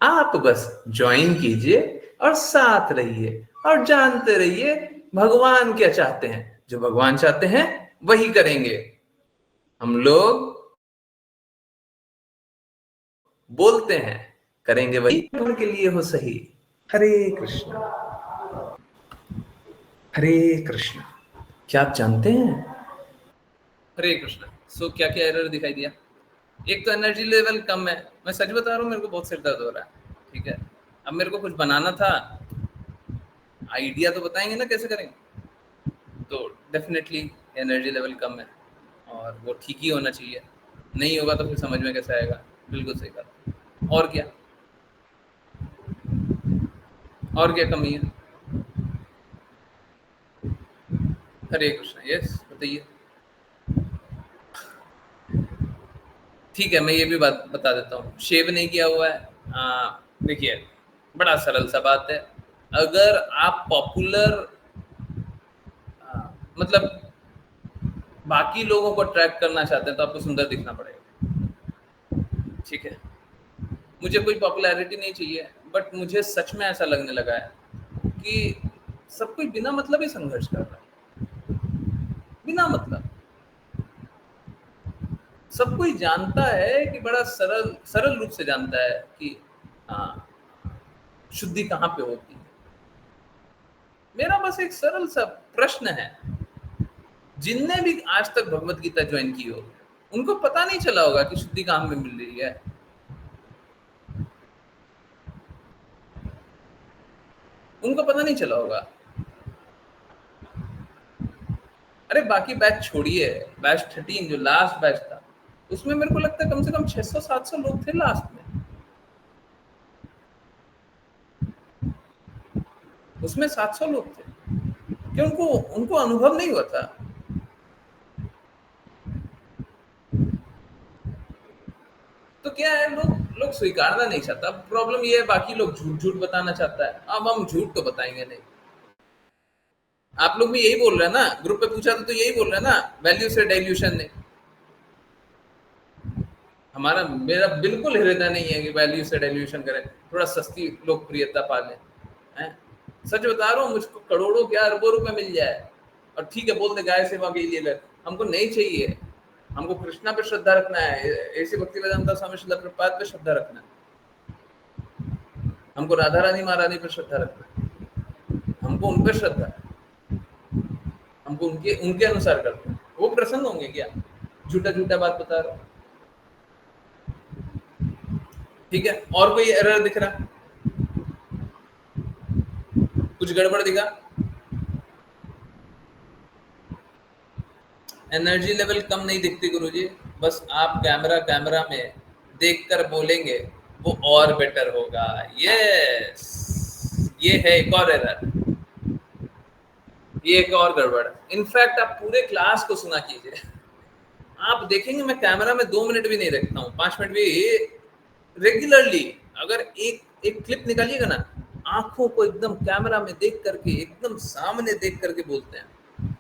आप बस ज्वाइन कीजिए और साथ रहिए और जानते रहिए भगवान क्या चाहते हैं। जो भगवान चाहते हैं वही करेंगे। हम लोग बोलते हैं, करेंगे वही के लिए हो सही। हरे कृष्ण। हरे कृष्ण। क्या आप जानते हैं? हरे कृष्ण। सो क्या क्या एरर दिखाई दिया? एक तो एनर्जी लेवल कम है, मैं सच बता रहा हूँ, मेरे को बहुत सिर दर्द हो रहा है, ठीक है? अब मेरे को कुछ बनाना था, आइडिया तो बताएंगे ना कैसे करेंगे, तो डेफिनेटली एनर्जी लेवल कम है और वो ठीक ही होना चाहिए। नहीं होगा तो फिर समझ में कैसे आएगा? बिल्कुल सही बात। और क्या, और क्या कमी है? हरे कृष्ण। यस, बताइए। ठीक है, मैं ये भी बात बता देता हूँ, शेव नहीं किया हुआ है। देखिए, बड़ा सरल सा बात है। अगर आप पॉपुलर, मतलब बाकी लोगों को अट्रैक्ट करना चाहते हैं तो आपको सुंदर दिखना पड़ेगा, ठीक है? मुझे कोई पॉपुलैरिटी नहीं चाहिए, बट मुझे सच में ऐसा लगने लगा है कि सब कोई बिना मतलब ही संघर्ष कर रहा है, बिना मतलब। सब कोई जानता है कि बड़ा सरल सरल रूप से जानता है कि शुद्धि कहाँ पे होती है। मेरा बस एक सरल सा प्रश्न है, जिनने भी आज तक भगवत गीता ज्वाइन की हो, उनको पता नहीं चला होगा कि शुद्धि कहाँ पे मिल रही है। उनको पता नहीं चला होगा। अरे बाकी बैच छोड़िए, बैच 13 जो लास्ट बैच था, उसमें मेरे को लगता है कम से कम 600-700 लोग थे लास्ट में। उसमें 700 लोग थे कि उनको अनुभव नहीं हुआ था। तो क्या है, लोग स्वीकारना नहीं चाहता। प्रॉब्लम ये है, बाकी लोग झूठ बताना चाहता है। अब हम झूठ तो बताएंगे नहीं। आप लोग भी यही बोल रहे हैं ना, ग्रुप पे पूछा तो यही बोल रहे हैं ना, वैल्यू से डाइल्यूशन नहीं। मेरा बिल्कुल हृदय नहीं है कि वैल्यू से डाइल्यूशन करें, थोड़ा सस्ती लोकप्रियता पालें, हैं? सच बता रहा हूँ, मुझको करोड़ों क्या अरबों रुपए मिल जाए और ठीक है, बोल दे गाय सेवा के लिए, हमको नहीं चाहिए। हमको कृष्णा पे श्रद्धा रखना है, ऐसी भक्ति वेदांता स्वामी श्रील प्रभुपाद पे श्रद्धा रखना है, हमको राधा रानी महारानी पे श्रद्धा रखना है, हमको उन पे श्रद्धा है, हमको उनके अनुसार करते हैं। वो प्रसन्न होंगे क्या? झूठा बात बता रहा हूँ, ठीक है? और कोई एरर दिख रहा, कुछ गड़बड़ दिखा? एनर्जी लेवल कम नहीं दिखती गुरुजी, बस आप कैमरा में देखकर बोलेंगे वो और बेटर होगा। यस, ये है एक और एरर, ये एक और गड़बड़। इनफैक्ट आप पूरे क्लास को सुना कीजिए, आप देखेंगे मैं कैमरा में 2 मिनट भी नहीं रखता हूँ, 5 मिनट भी रेगुलरली। अगर एक क्लिप निकालिएगा ना, आंखों को एकदम कैमरा में देख करके, एकदम सामने देख करके बोलते हैं,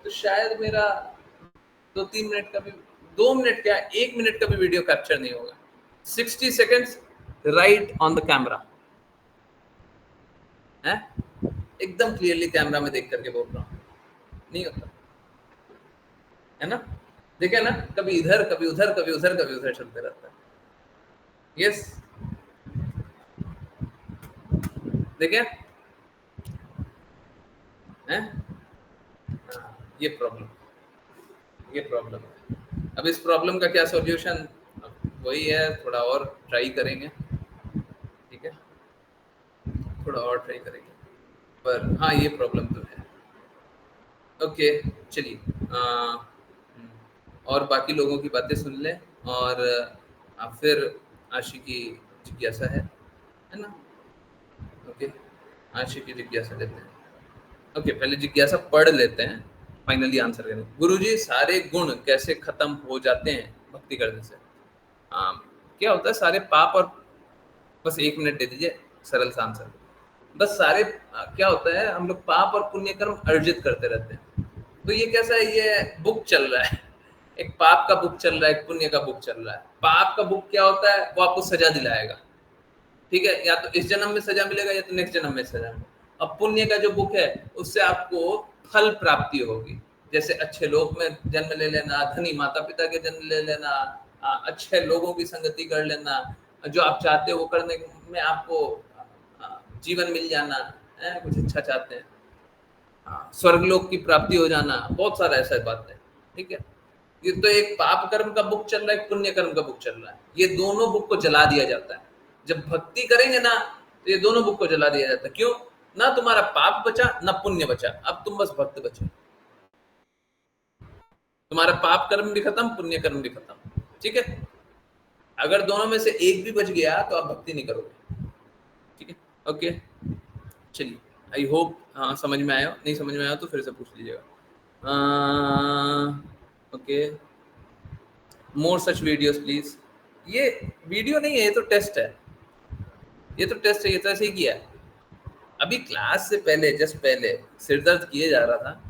तो शायद मेरा तो 3 मिनट का भी, 2 मिनट क्या 1 मिनट का भी वीडियो कैप्चर नहीं होगा। 60 seconds right on the camera है, एकदम क्लियरली कैमरा में देख करके बोल रहा हूँ, नहीं होता है ना। देखे ना, कभी इधर कभी उधर कभी उधर कभी उधर चलते रहता है। यस, देखे हैं, ये प्रॉब्लम है। अब इस प्रॉब्लम का क्या सॉल्यूशन, वही है, थोड़ा और ट्राई करेंगे, ठीक है, थोड़ा और ट्राई करेंगे, पर हाँ ये प्रॉब्लम तो है। ओके चलिए, और बाकी लोगों की बातें सुन लें, और फिर आशी की जिज्ञासा है ना। ओके, आशी की जिज्ञासा लेते हैं। ओके, पहले जिज्ञासा पढ़ लेते हैं, फाइनली आंसर करें। गुरुजी, सारे गुण कैसे खत्म हो जाते हैं भक्ति करने से? क्या होता है, सारे पाप और, बस 1 मिनट दे दीजिए, सरल सा आंसर। बस सारे क्या होता है, हम लोग पाप और पुण्य कर्म अर्जित करते रहते हैं। तो ये कैसा है, ये बुक चल रहा है, एक पाप का बुक चल रहा है, एक पुण्य का बुक चल रहा है। पाप का बुक क्या होता है, वो आपको सजा दिलाएगा, ठीक है, या तो इस जन्म में सजा मिलेगा या तो नेक्स्ट जन्म में सजा मिलेगा। अब पुण्य का जो बुक है, उससे आपको फल प्राप्ति होगी, जैसे अच्छे लोग में जन्म ले लेना, धनी माता पिता के जन्म ले लेना, अच्छे लोगों की संगति कर लेना, जो आप चाहते हो वो करने में आपको जीवन मिल जाना है, कुछ अच्छा चाहते हैं, स्वर्गलोक की प्राप्ति हो जाना, बहुत सारा ऐसा बात है, ठीक है। ये तो एक पाप कर्म का बुक चल रहा है, एक पुण्य कर्म का बुक चल रहा है, ये दोनों बुक को जला दिया जाता है। जब भक्ति करेंगे ना, तो ये दोनों बुक को जला दिया जाता है। क्यों? ना तुम्हारा पाप बचा ना पुण्य बचा, अब तुम बस भक्त बचे। तुम्हारा पाप कर्म भी खत्म, पुण्य कर्म भी खत्म, ठीक है। अगर दोनों में से एक भी बच गया तो आप भक्ति नहीं करोगे, ठीक है। ओके चलिए, आई होप हाँ समझ में आया, नहीं समझ में आया तो फिर से पूछ लीजिएगा। Okay, more such videos please. ये वीडियो नहीं है, ये तो टेस्ट है, ये तो टेस्ट है, ये तो ऐसे ही किया है। अभी क्लास से पहले, जस्ट पहले सिर दर्द किए जा रहा था,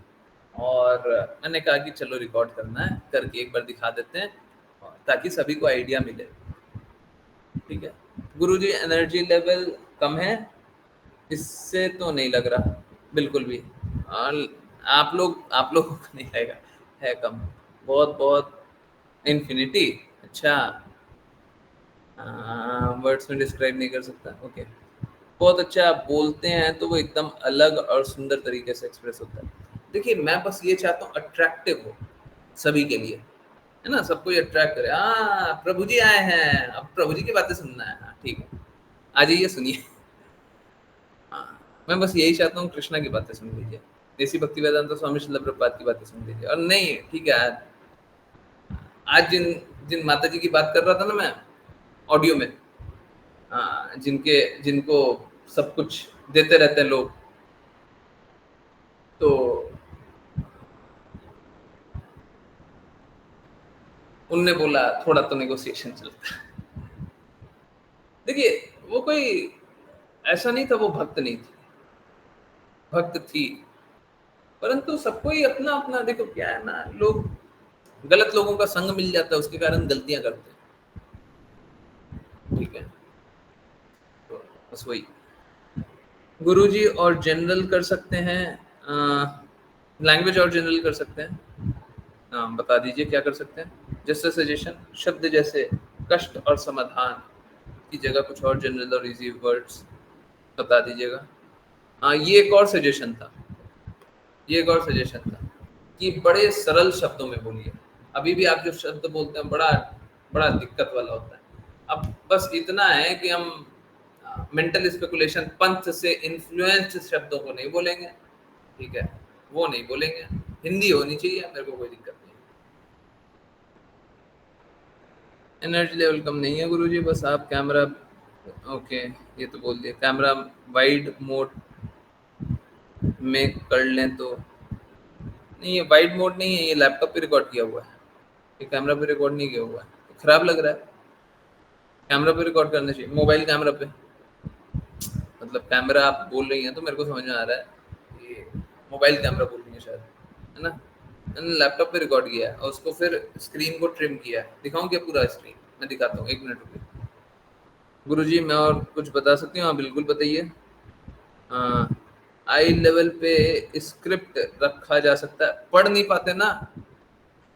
और मैंने कहा कि चलो रिकॉर्ड करना है, करके एक बार दिखा देते हैं ताकि सभी को आइडिया मिले, ठीक है। गुरुजी, एनर्जी लेवल कम है? इससे तो नहीं लग रहा बिल्कुल भी, आप लोगों को नहीं लगेगा, है कम, बहुत बहुत इन्फिनिटी। अच्छा, वर्ड्स में डिस्क्राइब नहीं कर सकता, ओके। बहुत अच्छा, आप बोलते हैं तो वो एकदम अलग और सुंदर तरीके से एक्सप्रेस होता है। देखिए, मैं बस ये चाहता हूँ अट्रैक्टिव हो सभी के लिए, है ना, सबको ये अट्रैक्ट करे। हाँ, प्रभु जी आए हैं, अब प्रभु जी की बातें सुनना है, हाँ ठीक है, आ जाइए सुनिए। हाँ, मैं बस यही चाहता हूँ, कृष्णा की बातें सुन लीजिए, देसी भक्ति वेदांत स्वामी श्रील प्रभुपाद की बातें सुन लीजिए। और नहीं, ठीक है, आज जिन जिन माता जी की बात कर रहा था ना मैं ऑडियो में, जिनको सब कुछ देते रहते हैं लोग, तो उनने बोला थोड़ा तो नेगोशिएशन चलता है। देखिए, वो कोई ऐसा नहीं था, वो भक्त नहीं थी, भक्त थी, परंतु सबको ही अपना अपना, देखो क्या है ना, लोग गलत लोगों का संग मिल जाता है, उसके कारण गलतियां करते हैं, ठीक है। तो बस वही। गुरुजी, और जनरल कर सकते हैं, लैंग्वेज और जनरल कर सकते हैं, बता दीजिए क्या कर सकते हैं। जैसे सजेशन, शब्द जैसे कष्ट और समाधान की जगह कुछ और जनरल और इजी वर्ड्स बता दीजिएगा। ये एक और सजेशन था, कि बड़े सरल शब्दों में बोलिए। अभी भी आप जो शब्द बोलते हैं बड़ा बड़ा दिक्कत वाला होता है। अब बस इतना है कि हम मेंटल स्पेकुलेशन, पंथ से इन्फ्लुएंस्ड शब्दों को नहीं बोलेंगे, ठीक है, वो नहीं बोलेंगे। हिंदी होनी चाहिए, मेरे को कोई दिक्कत नहीं। एनर्जी लेवल कम नहीं है गुरुजी, बस आप कैमरा, ओके ये तो बोल दिया, कैमरा वाइड मोड में कर लें तो। नहीं, ये वाइड मोड नहीं है, ये लैपटॉप पे रिकॉर्ड किया हुआ है, ये कैमरा पे रिकॉर्ड नहीं किया हुआ है, खराब लग रहा है। कैमरा पे रिकॉर्ड करना चाहिए, मोबाइल कैमरा पे, मतलब कैमरा आप बोल रही हैं तो मेरे को समझ में आ रहा है ये मोबाइल कैमरा बोल रही है शायद, है ना। मैंने लैपटॉप पे रिकॉर्ड किया है और उसको फिर स्क्रीन को ट्रिम किया है। दिखाऊं क्या पूरा स्क्रीन? मैं दिखाता हूँ, 1 मिनट रुकिए। गुरुजी मैं और कुछ बता सकती हूँ? हाँ बिल्कुल बताइए। आई लेवल पे स्क्रिप्ट रखा जा सकता है। पढ़ नहीं पाते ना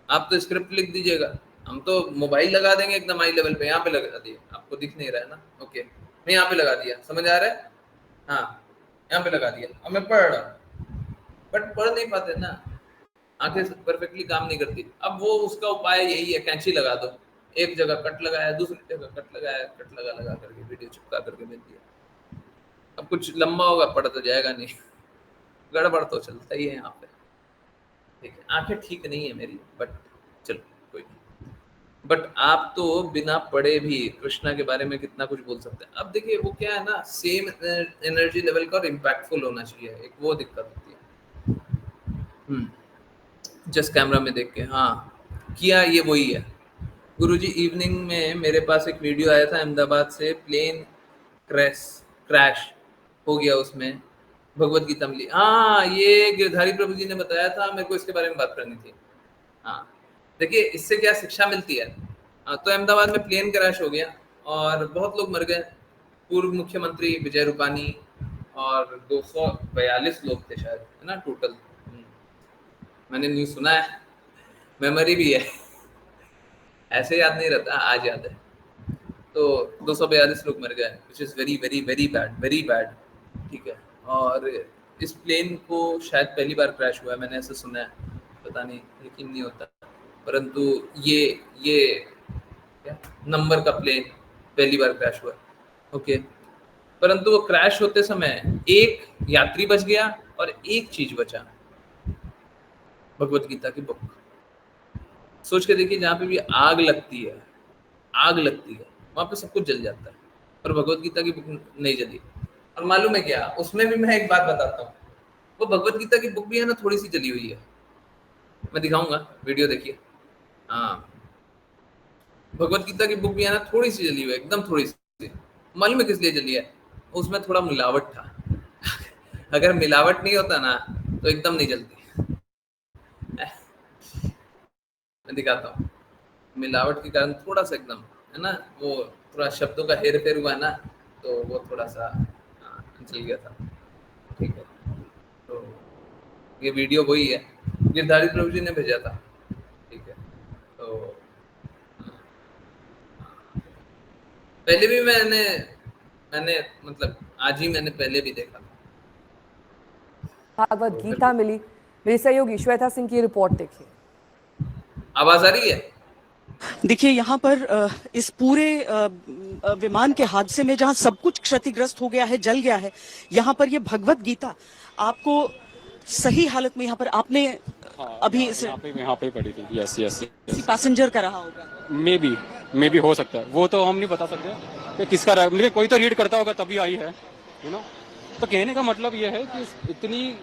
आप तो स्क्रिप्ट लिख दीजिएगा, हम तो मोबाइल लगा देंगे एकदम आई लेवल पे। यहाँ पे लगा दिए, आपको दिख नहीं रहा है ना? ओके, मैं यहाँ पे लगा दिया, समझ आ रहा है? हाँ यहाँ पे लगा दिया, अब मैं पढ़ रहा हूँ, बट पढ़ नहीं पाते ना, आंखें परफेक्टली काम नहीं करती। अब वो उसका उपाय यही है, कैंची लगा दो, एक जगह कट लगाया, दूसरी जगह कट लगाया, कट लगा करके वीडियो चिपका करके भेज दिया। अब कुछ लंबा होगा, पढ़ तो जाएगा नहीं, गड़बड़ तो चलता ही है यहाँ पे। ठीक है, आंखें ठीक नहीं है मेरी, बट चलो कोई नहीं। बट आप तो बिना पढ़े भी कृष्णा के बारे में कितना कुछ बोल सकते हैं। अब देखिए वो क्या है ना, सेम एनर्जी लेवल का और इम्पैक्टफुल होना चाहिए, एक वो दिक्कत होती है। जस्ट कैमरा में देख के हाँ किया, ये वही है। गुरुजी इवनिंग में मेरे पास एक वीडियो आया था, अहमदाबाद से प्लेन क्रैश हो गया, उसमें भगवत गीता मिली। हाँ ये गिरधारी प्रभु जी ने बताया था, मेरे को इसके बारे में बात करनी थी। हाँ देखिए इससे क्या शिक्षा मिलती है। तो अहमदाबाद में प्लेन क्रैश हो गया और बहुत लोग मर गए। पूर्व मुख्यमंत्री विजय रूपानी और 242 लोग थे शायद, है ना टोटल। मैंने न्यूज़ सुना है, मेमोरी भी है, ऐसे याद नहीं रहता, आज याद है। तो 242 लोग मर गए, which is very very very bad, very bad. ठीक है, और इस प्लेन को शायद पहली बार क्रैश हुआ है, मैंने ऐसा सुना है, पता नहीं, यकीन नहीं होता। परंतु ये क्या नंबर का प्लेन पहली बार क्रैश हुआ, ओके। परंतु वो क्रैश होते समय एक यात्री बच गया और एक चीज बचा, भगवत गीता की बुक। सोच के देखिए, जहाँ पे भी आग लगती है वहां पे सब कुछ जल जाता है, पर भगवत गीता की बुक नहीं जली। और मालूम है क्या, उसमें भी मैं एक बात बताता हूँ, वो भगवत गीता की बुक भी है ना, थोड़ी सी जली हुई है। मैं दिखाऊंगा, वीडियो देखिए। हाँ भगवत गीता की बुक भी है ना, थोड़ी सी जली हुई है, एकदम थोड़ी सी। मालूम है किस लिए जली है? उसमें थोड़ा मिलावट था। अगर मिलावट नहीं होता ना तो एकदम नहीं जलती। मैं दिखाता हूँ, मिलावट के कारण थोड़ा सा एकदम, है ना, वो थोड़ा शब्दों का हेर फेर हुआ ना, तो वो थोड़ा सा जल गया था। ठीक है, तो ये वीडियो वही है, गिरधारी प्रभु जी ने भेजा था। ठीक है, तो पहले भी मैंने मतलब आज ही मैंने पहले भी देखा था।
भागवत गीता मिली। मेरी सहयोगी श्वेता सिंह की रिपोर्ट देखिए।
आवाज आ रही है?
देखिए यहाँ पर इस पूरे विमान के हादसे में जहाँ सब कुछ क्षतिग्रस्त हो गया है, जल गया है, यहाँ पर ये भगवत गीता आपको सही हालत में यहाँ पर आपने अभी
यहाँ पे पड़ी थी। यस
पैसेंजर का रहा होगा,
मे बी हो सकता है, वो तो हम नहीं बता सकते कि किसका रहा, लेकिन कोई तो रीड करता होगा तभी आई है, यू नो। तो कहने का मतलब ये है कि इतनी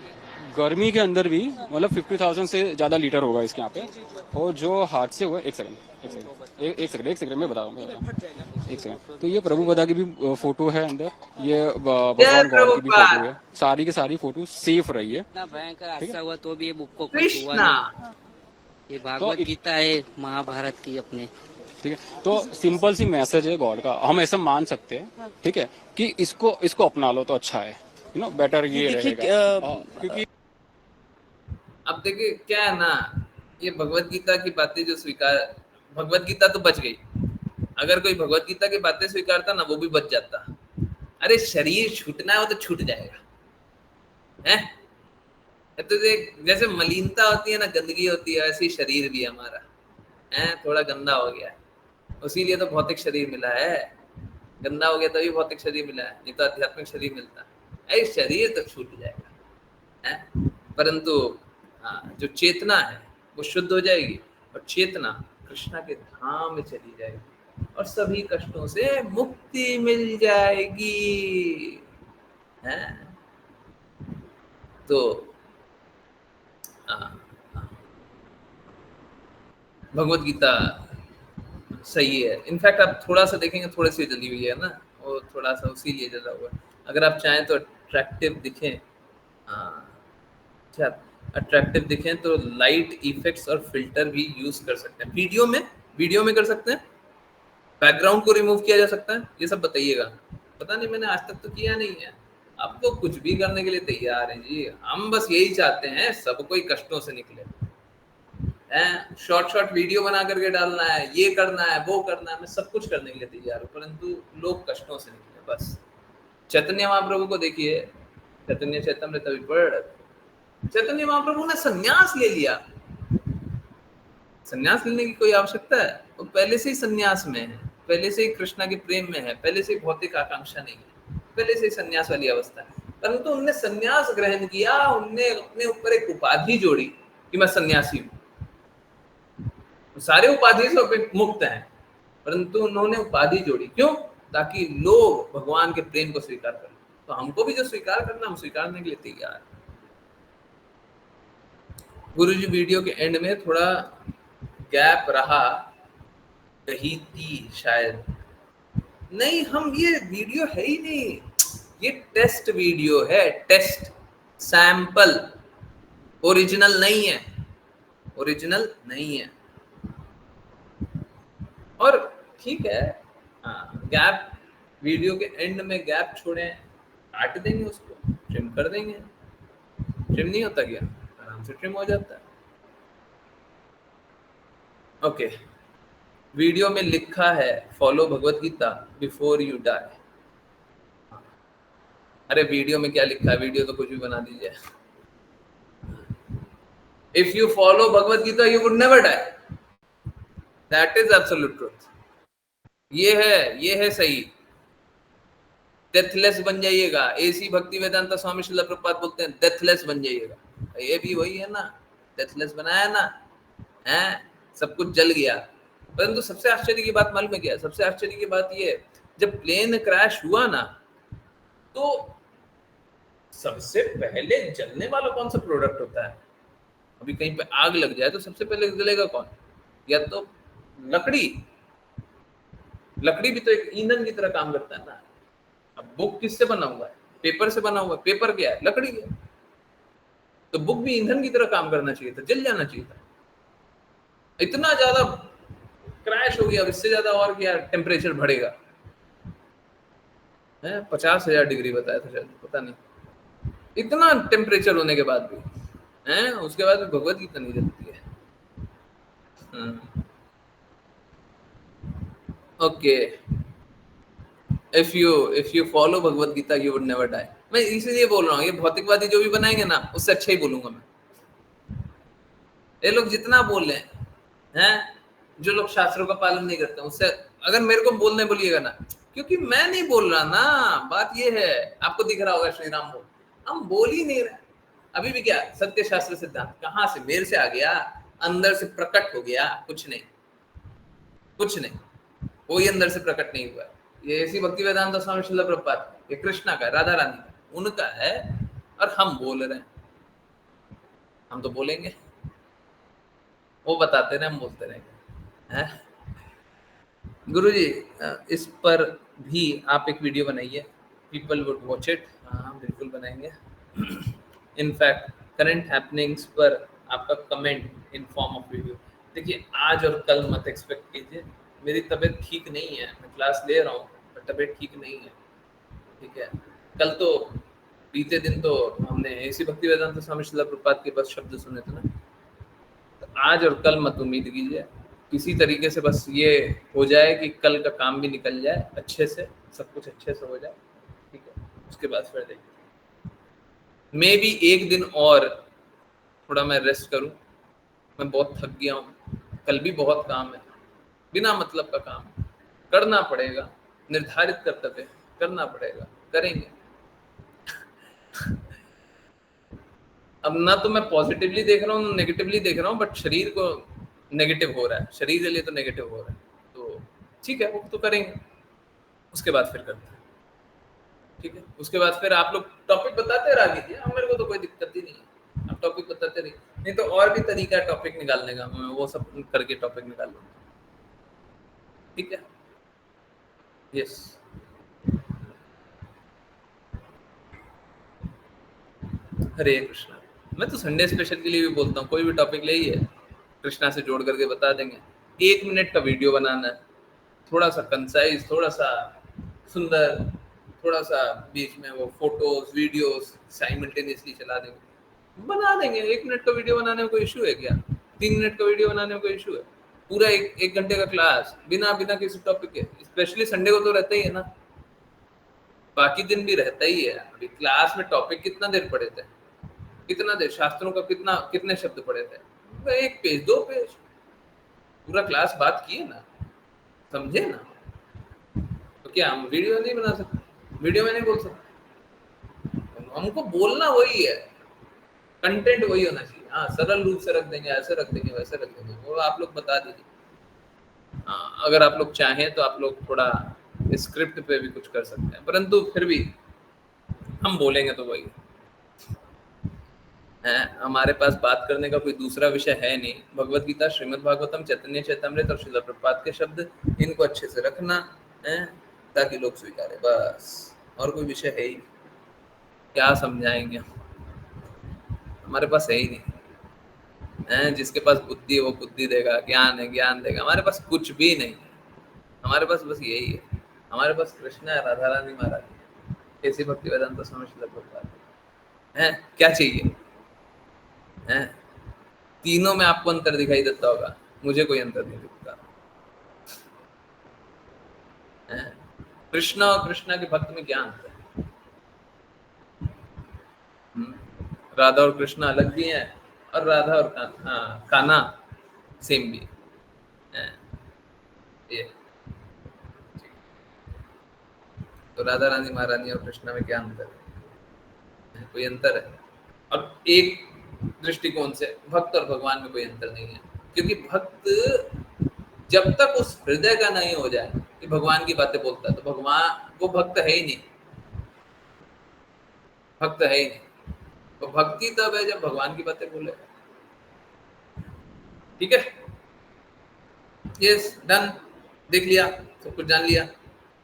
गर्मी के अंदर भी मतलब 50,000 से ज्यादा लीटर होगा इसके यहाँ पे। और जो हादसे हुए, एक सेकंड मैं बता रहा हूँ, एक सेकंड। तो ये प्रभुपदा की भी फोटो है अंदर, ये भगवान गौर की भी फोटो है, सारी की सारी फोटो सेफ रही है।
भयंकर हादसा हुआ तो भी ये बुक को कुछ हुआ
कृष्णा,
नहीं। ये भागवत गीता है महाभारत की अपने।
ठीक है, तो सिंपल सी मैसेज है गॉड का, हम ऐसा मान सकते हैं, ठीक है, कि इसको अपना लो तो अच्छा है, यू नो, बेटर ये रहेगा। क्योंकि
अब देखिए क्या है ना, ये भगवत गीता की बातें जो स्वीकार, भगवत गीता तो बच गई। अगर कोई भगवत गीता की बातें स्वीकारता ना, वो भी बच जाता। अरे शरीर छूटना है वो तो छूट जाएगा, है? तो जैसे मलिनता होती है ना, गंदगी होती है, ऐसी शरीर भी हमारा है, थोड़ा गंदा हो गया है, उसीलिए तो भौतिक शरीर मिला है। गंदा हो गया तभी भौतिक शरीर मिला है, नहीं तो आध्यात्मिक शरीर मिलता। ऐसे शरीर तो छूट जाएगा, है? परंतु हाँ, जो चेतना है वो शुद्ध हो जाएगी, और चेतना कृष्णा के धाम में चली जाएगी और सभी कष्टों से मुक्ति मिल जाएगी, है? तो भगवत गीता सही है। इनफैक्ट आप थोड़ा सा देखेंगे, थोड़ी सी जली हुई है ना, वो थोड़ा सा उसी लिए जला हुआ है। अगर आप चाहें तो अट्रैक्टिव दिखें, अच्छा अट्रैक्टिव दिखें तो लाइट इफेक्ट्स और फिल्टर भी यूज कर सकते हैं। वीडियो में कर सकते हैं, बैकग्राउंड को रिमूव किया जा सकता है, ये सब बताइएगा। पता नहीं, मैंने आज तक तो किया नहीं है। अब तो कुछ भी करने के लिए तैयार है जी। हम बस यही चाहते हैं सब कोई कष्टों से निकले। शॉर्ट वीडियो बना करके डालना है, ये करना है, वो करना है, मैं सब कुछ करने के लिए तैयार हूँ, परंतु लोग कष्टों से निकले बस। चैतन्य महाप्रभु को देखिए, चैतन्य चैतन्यमृत विपढ़, चैतन्य महाप्रभु ने संन्यास ले लिया। संन्यास लेने की कोई आवश्यकता है? वो पहले से ही संन्यास में है, पहले से ही कृष्णा के प्रेम में है, पहले से ही भौतिक आकांक्षा नहीं है, पहले से ही संन्यास वाली अवस्था है। परंतु उनने संन्यास ग्रहण किया, उनने अपने ऊपर एक उपाधि जोड़ी कि मैं सन्यासी हूँ। सारे उपाधि से मुक्त हैं, परंतु उन्होंने उपाधि जोड़ी। क्यों? ताकि लोग भगवान के प्रेम को स्वीकार करें। तो हमको भी जो स्वीकार करना, हम स्वीकारने के लिए तैयार हैं। गुरुजी वीडियो के एंड में थोड़ा गैप रहा, कही थी शायद। नहीं, हम ये वीडियो है ही नहीं, ये टेस्ट वीडियो है, टेस्ट सैंपल, ओरिजिनल नहीं है, ओरिजिनल नहीं है। और ठीक है, हाँ, गैप वीडियो के एंड में गैप छोड़े, काट देंगे उसको, ट्रिम कर देंगे। ट्रिम नहीं होता क्या? आराम से ट्रिम हो जाता है। ओके, वीडियो में लिखा है follow Bhagavad Gita before you die. अरे वीडियो में क्या लिखा है? वीडियो तो कुछ भी बना दीजिए। If you follow Bhagavad Gita you would never die, that is absolute truth. ये है सही। डेथलेस बन जाइएगा। एसी भक्ति वेदांता स्वामी श्रील प्रभुपाद बोलते हैं डेथलेस बन जाइएगा। ये भी वही है ना, डेथलेस बनाया ना, है, सब कुछ जल गया। परंतु सबसे आश्चर्य की बात मालूम है क्या? सबसे आश्चर्य की बात ये, जब प्लेन क्रैश हुआ ना, तो सबसे पहले जलने वाला कौन सा प्रोडक्ट होता है? अभी कहीं पे आग लग जाए तो सबसे पहले जलेगा कौन? या तो लकड़ी भी तो एक ईंधन की तरह काम करता है ना। अब बुक किससे बना हुआ है? पेपर से बना हुआ है। पेपर क्या है? लकड़ी है। तो बुक भी ईंधन की तरह काम करना चाहिए था, जल जाना चाहिए था। इतना ज्यादा क्रैश हो गया, अब इससे ज्यादा और क्या टेम्परेचर बढ़ेगा? 50,000 डिग्री बताया था शायद, पता नहीं। इतना टेम्परेचर होने के बाद भी उसके बाद भी भगवत गीता नहीं जलती है। Okay, if you follow Bhagavad Gita you would never die. मैं इसीलिए बोल रहा हूँ, ये भौतिकवादी जो भी बनाएंगे ना, उससे अच्छा ही बोलूंगा मैं। ये लोग जितना बोल रहे हैं, जो लोग शास्त्रों का पालन नहीं करते, उससे अगर मेरे को बोलने बोलिएगा ना, क्योंकि मैं नहीं बोल रहा ना, बात ये है। आपको दिख रहा होगा श्री राम बोल, हम बोल ही नहीं रहे। अभी भी क्या सत्य शास्त्र सिद्धांत कहाँ से मेरे से आ गया, अंदर से प्रकट हो गया, कुछ नहीं, कोई अंदर से प्रकट नहीं हुआ। ये ऐसी भक्ति वेदांत स्वामी श्रील प्रभुपाद, ये कृष्णा का, राधा रानी का, उनका है, और हम बोल रहे हैं। हम तो बोलेंगे, वो बताते रहे, हम बोलते रहेंगे। गुरुजी, इस पर भी आप एक वीडियो बनाइए, पीपल वुड वॉच इट। हाँ, बिल्कुल बनाएंगे। इनफैक्ट करंट हैपनिंग्स पर आपका comment in form of video. देखिए, आज और कल मत एक्सपेक्ट कीजिए, मेरी तबीयत ठीक नहीं है, मैं क्लास ले रहा हूँ पर तबीयत ठीक नहीं है, ठीक है। कल तो बीते दिन तो हमने ऐसी भक्ति वेदांत स्वामी श्रील प्रभुपाद के बस शब्द सुने थे ना। तो आज और कल मत उम्मीद कीजिए, किसी तरीके से बस ये हो जाए कि कल का काम भी निकल जाए अच्छे से, सब कुछ अच्छे से हो जाए, ठीक है। उसके बाद फिर देखिए, मे बी एक दिन और थोड़ा मैं रेस्ट करूं। मैं बहुत थक गया हूं, कल भी बहुत काम है, बिना मतलब का काम करना पड़ेगा, निर्धारित कर्तव्य करना पड़ेगा, करेंगे। अब ना तो मैं पॉजिटिवली देख रहा हूँ, नेगेटिवली देख रहा हूँ, बट शरीर को नेगेटिव हो रहा है, शरीर के लिए तो नेगेटिव हो रहा है, तो ठीक है, वो तो करेंगे। उसके बाद फिर करते हैं, ठीक है। उसके बाद फिर आप लोग टॉपिक बताते रह लीजिए, मेरे को तो कोई दिक्कत ही नहीं है, आप टॉपिक बताते रहिए। नहीं तो और भी तरीका है टॉपिक निकालने का, मैं वो सब करके टॉपिक निकाल लूँगा, ठीक है। यस, हरे कृष्णा। मैं तो संडे स्पेशल के लिए भी बोलता हूँ, कोई भी टॉपिक ले ही है, कृष्णा से जोड़ करके बता देंगे। 1 मिनट का वीडियो बनाना है, थोड़ा सा कंसाइज, थोड़ा सा सुंदर, थोड़ा सा बीच में वो फोटोज वीडियोस साइमल्टेनियसली चला देंगे, बना देंगे। 1 मिनट का वीडियो बनाने में कोई इशू है क्या? 3 मिनट का वीडियो बनाने में कोई इशू है? पूरा एक घंटे का क्लास बिना किसी टॉपिक के, स्पेशली संडे को तो रहता ही है ना, बाकी दिन भी रहता ही है। अभी क्लास में टॉपिक कितना देर पढ़े थे, कितना देर शास्त्रों का कितने शब्द पढ़े थे? 1 पेज 2 पेज, पूरा क्लास बात किए ना, समझे ना। तो क्या हम वीडियो नहीं बना सकते? वीडियो में नहीं बोल सकते? हमको बोलना वही है, कंटेंट वही होना चाहिए। हाँ, सरल रूप से रख देंगे, ऐसे रख देंगे, वैसे रख देंगे, वो आप लोग बता दीजिए। हाँ, अगर आप लोग चाहें तो आप लोग थोड़ा स्क्रिप्ट पे भी कुछ कर सकते हैं, परंतु फिर भी हम बोलेंगे तो वही है। हमारे पास बात करने का कोई दूसरा विषय है नहीं। भगवत गीता, श्रीमद् भागवतम, चैतन्य चैतामृत और श्रील प्रभुपाद के शब्द, इनको अच्छे से रखना है ताकि लोग स्वीकारें, बस। और कोई विषय है ही नहीं। क्या समझाएंगे? हमारे पास है ही नहीं है। जिसके पास बुद्धि है वो बुद्धि देगा, ज्ञान है ज्ञान देगा। हमारे पास कुछ भी नहीं है, हमारे पास बस यही है। हमारे पास कृष्ण है, राधा रानी महाराज है, कैसी भक्ति वेदांत समझ लगभग है। क्या चाहिए है? तीनों में आपको अंतर दिखाई देता होगा, मुझे कोई अंतर नहीं दिखता है। कृष्ण और कृष्ण के भक्त में क्या अंतर है? राधा और कृष्ण अलग भी हैं और राधा और कान्हा सेम भी है। ये तो राधा रानी महारानी और कृष्णा में क्या अंतर है? कोई अंतर है? और एक दृष्टिकोण से भक्त और भगवान में कोई अंतर नहीं है, क्योंकि भक्त जब तक उस हृदय का नहीं हो जाए कि भगवान की बातें बोलता है, तो भगवान वो भक्त है ही नहीं, भक्त है ही नहीं। तो भक्ति तब है जब भगवान की बातें बोले। ठीक है, यस, डन, देख लिया, सब कुछ जान लिया।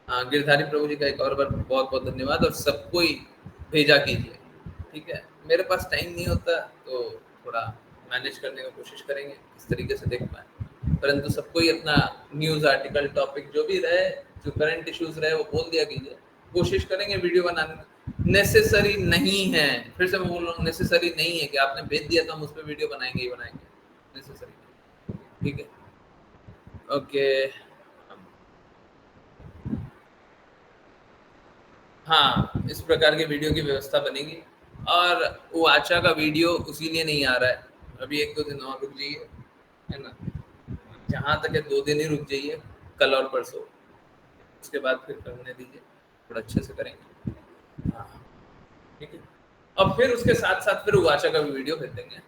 गिरधारी प्रभु जी का एक और बार बहुत बहुत धन्यवाद, और सबको ही भेजा कीजिए। ठीक है, मेरे पास टाइम नहीं होता तो थोड़ा मैनेज करने की कोशिश करेंगे, इस तरीके से देख पाए। परंतु सबको ही अपना न्यूज़ आर्टिकल टॉपिक जो भी रहे, जो करंट इश्यूज रहे, वो बोल दिया कीजिए। कोशिश करेंगे वीडियो बनाने में। नेसेसरी नहीं है, फिर से मैं बोल रहा हूँ, नेसेसरी नहीं है कि आपने भेज दिया तो हम उस पर वीडियो बनाएंगे ही बनाएंगे, नेसेसरी नहीं। ठीक है, ओके। हाँ, इस प्रकार के वीडियो की व्यवस्था बनेगी। और वो आचा का वीडियो उसीलिए नहीं आ रहा है, अभी 1-2 दिन और रुक जाइए, है ना। जहाँ तक है 2 दिन ही रुक जाइए, कल और परसों, उसके बाद फिर करने दीजिए, थोड़ा अच्छे से करेंगे। हाँ, ठीक है। अब फिर उसके साथ साथ फिर उवाचा का भी वीडियो भेज देंगे,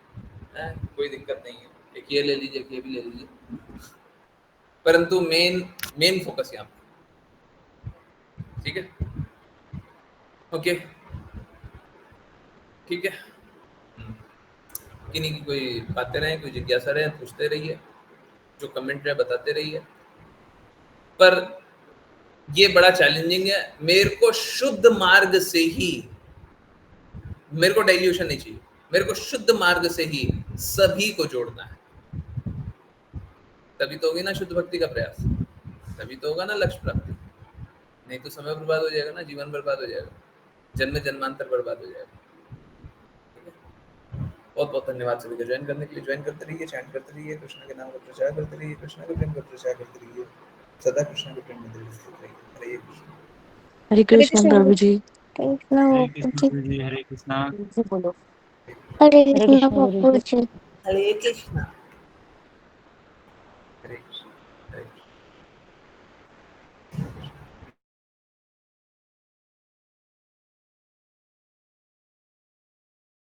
कोई दिक्कत नहीं है। एक ये ले लीजिए, ये भी ले लीजिए, परंतु मेन फोकस यहाँ पे। ठीक है, ओके, ठीक है। किन्हीं की कोई बातें रहे, कोई जिज्ञासा रहे, पूछते रहिए, जो कमेंट रहे बताते रहिए। पर ये बड़ा चैलेंजिंग है। मेरे को शुद्ध मार्ग से ही, मेरे को डाइल्यूशन नहीं चाहिए, मेरे को शुद्ध मार्ग से ही सभी को जोड़ना है। तभी तो होगी ना शुद्ध भक्ति का प्रयास, तभी तो होगा ना लक्ष्य प्राप्ति। नहीं तो समय बर्बाद हो जाएगा ना, जीवन बर्बाद हो जाएगा, जन्म जन्मांतर बर्बाद हो जाएगा। ठीक है, बहुत बहुत धन्यवाद सभी को ज्वाइन करने के लिए। ज्वाइन करते रहिए, चैंट करते रहिए, कृष्ण के नाम का प्रचार करते रहिए, कृष्ण का प्रेम का प्रचार करते रहिए, सदा कृष्ण के प्रेम में दृढ़ स्थित रहिए। हरे कृष्ण।
हरे कृष्ण प्रभु जी।
हरे कृष्ण गुरु जी, हरे कृष्णा।
बोलो।
हरे
हरे
कृष्ण
कृष्ण गुरु जी।
बापू जी।
हरे कृष्ण।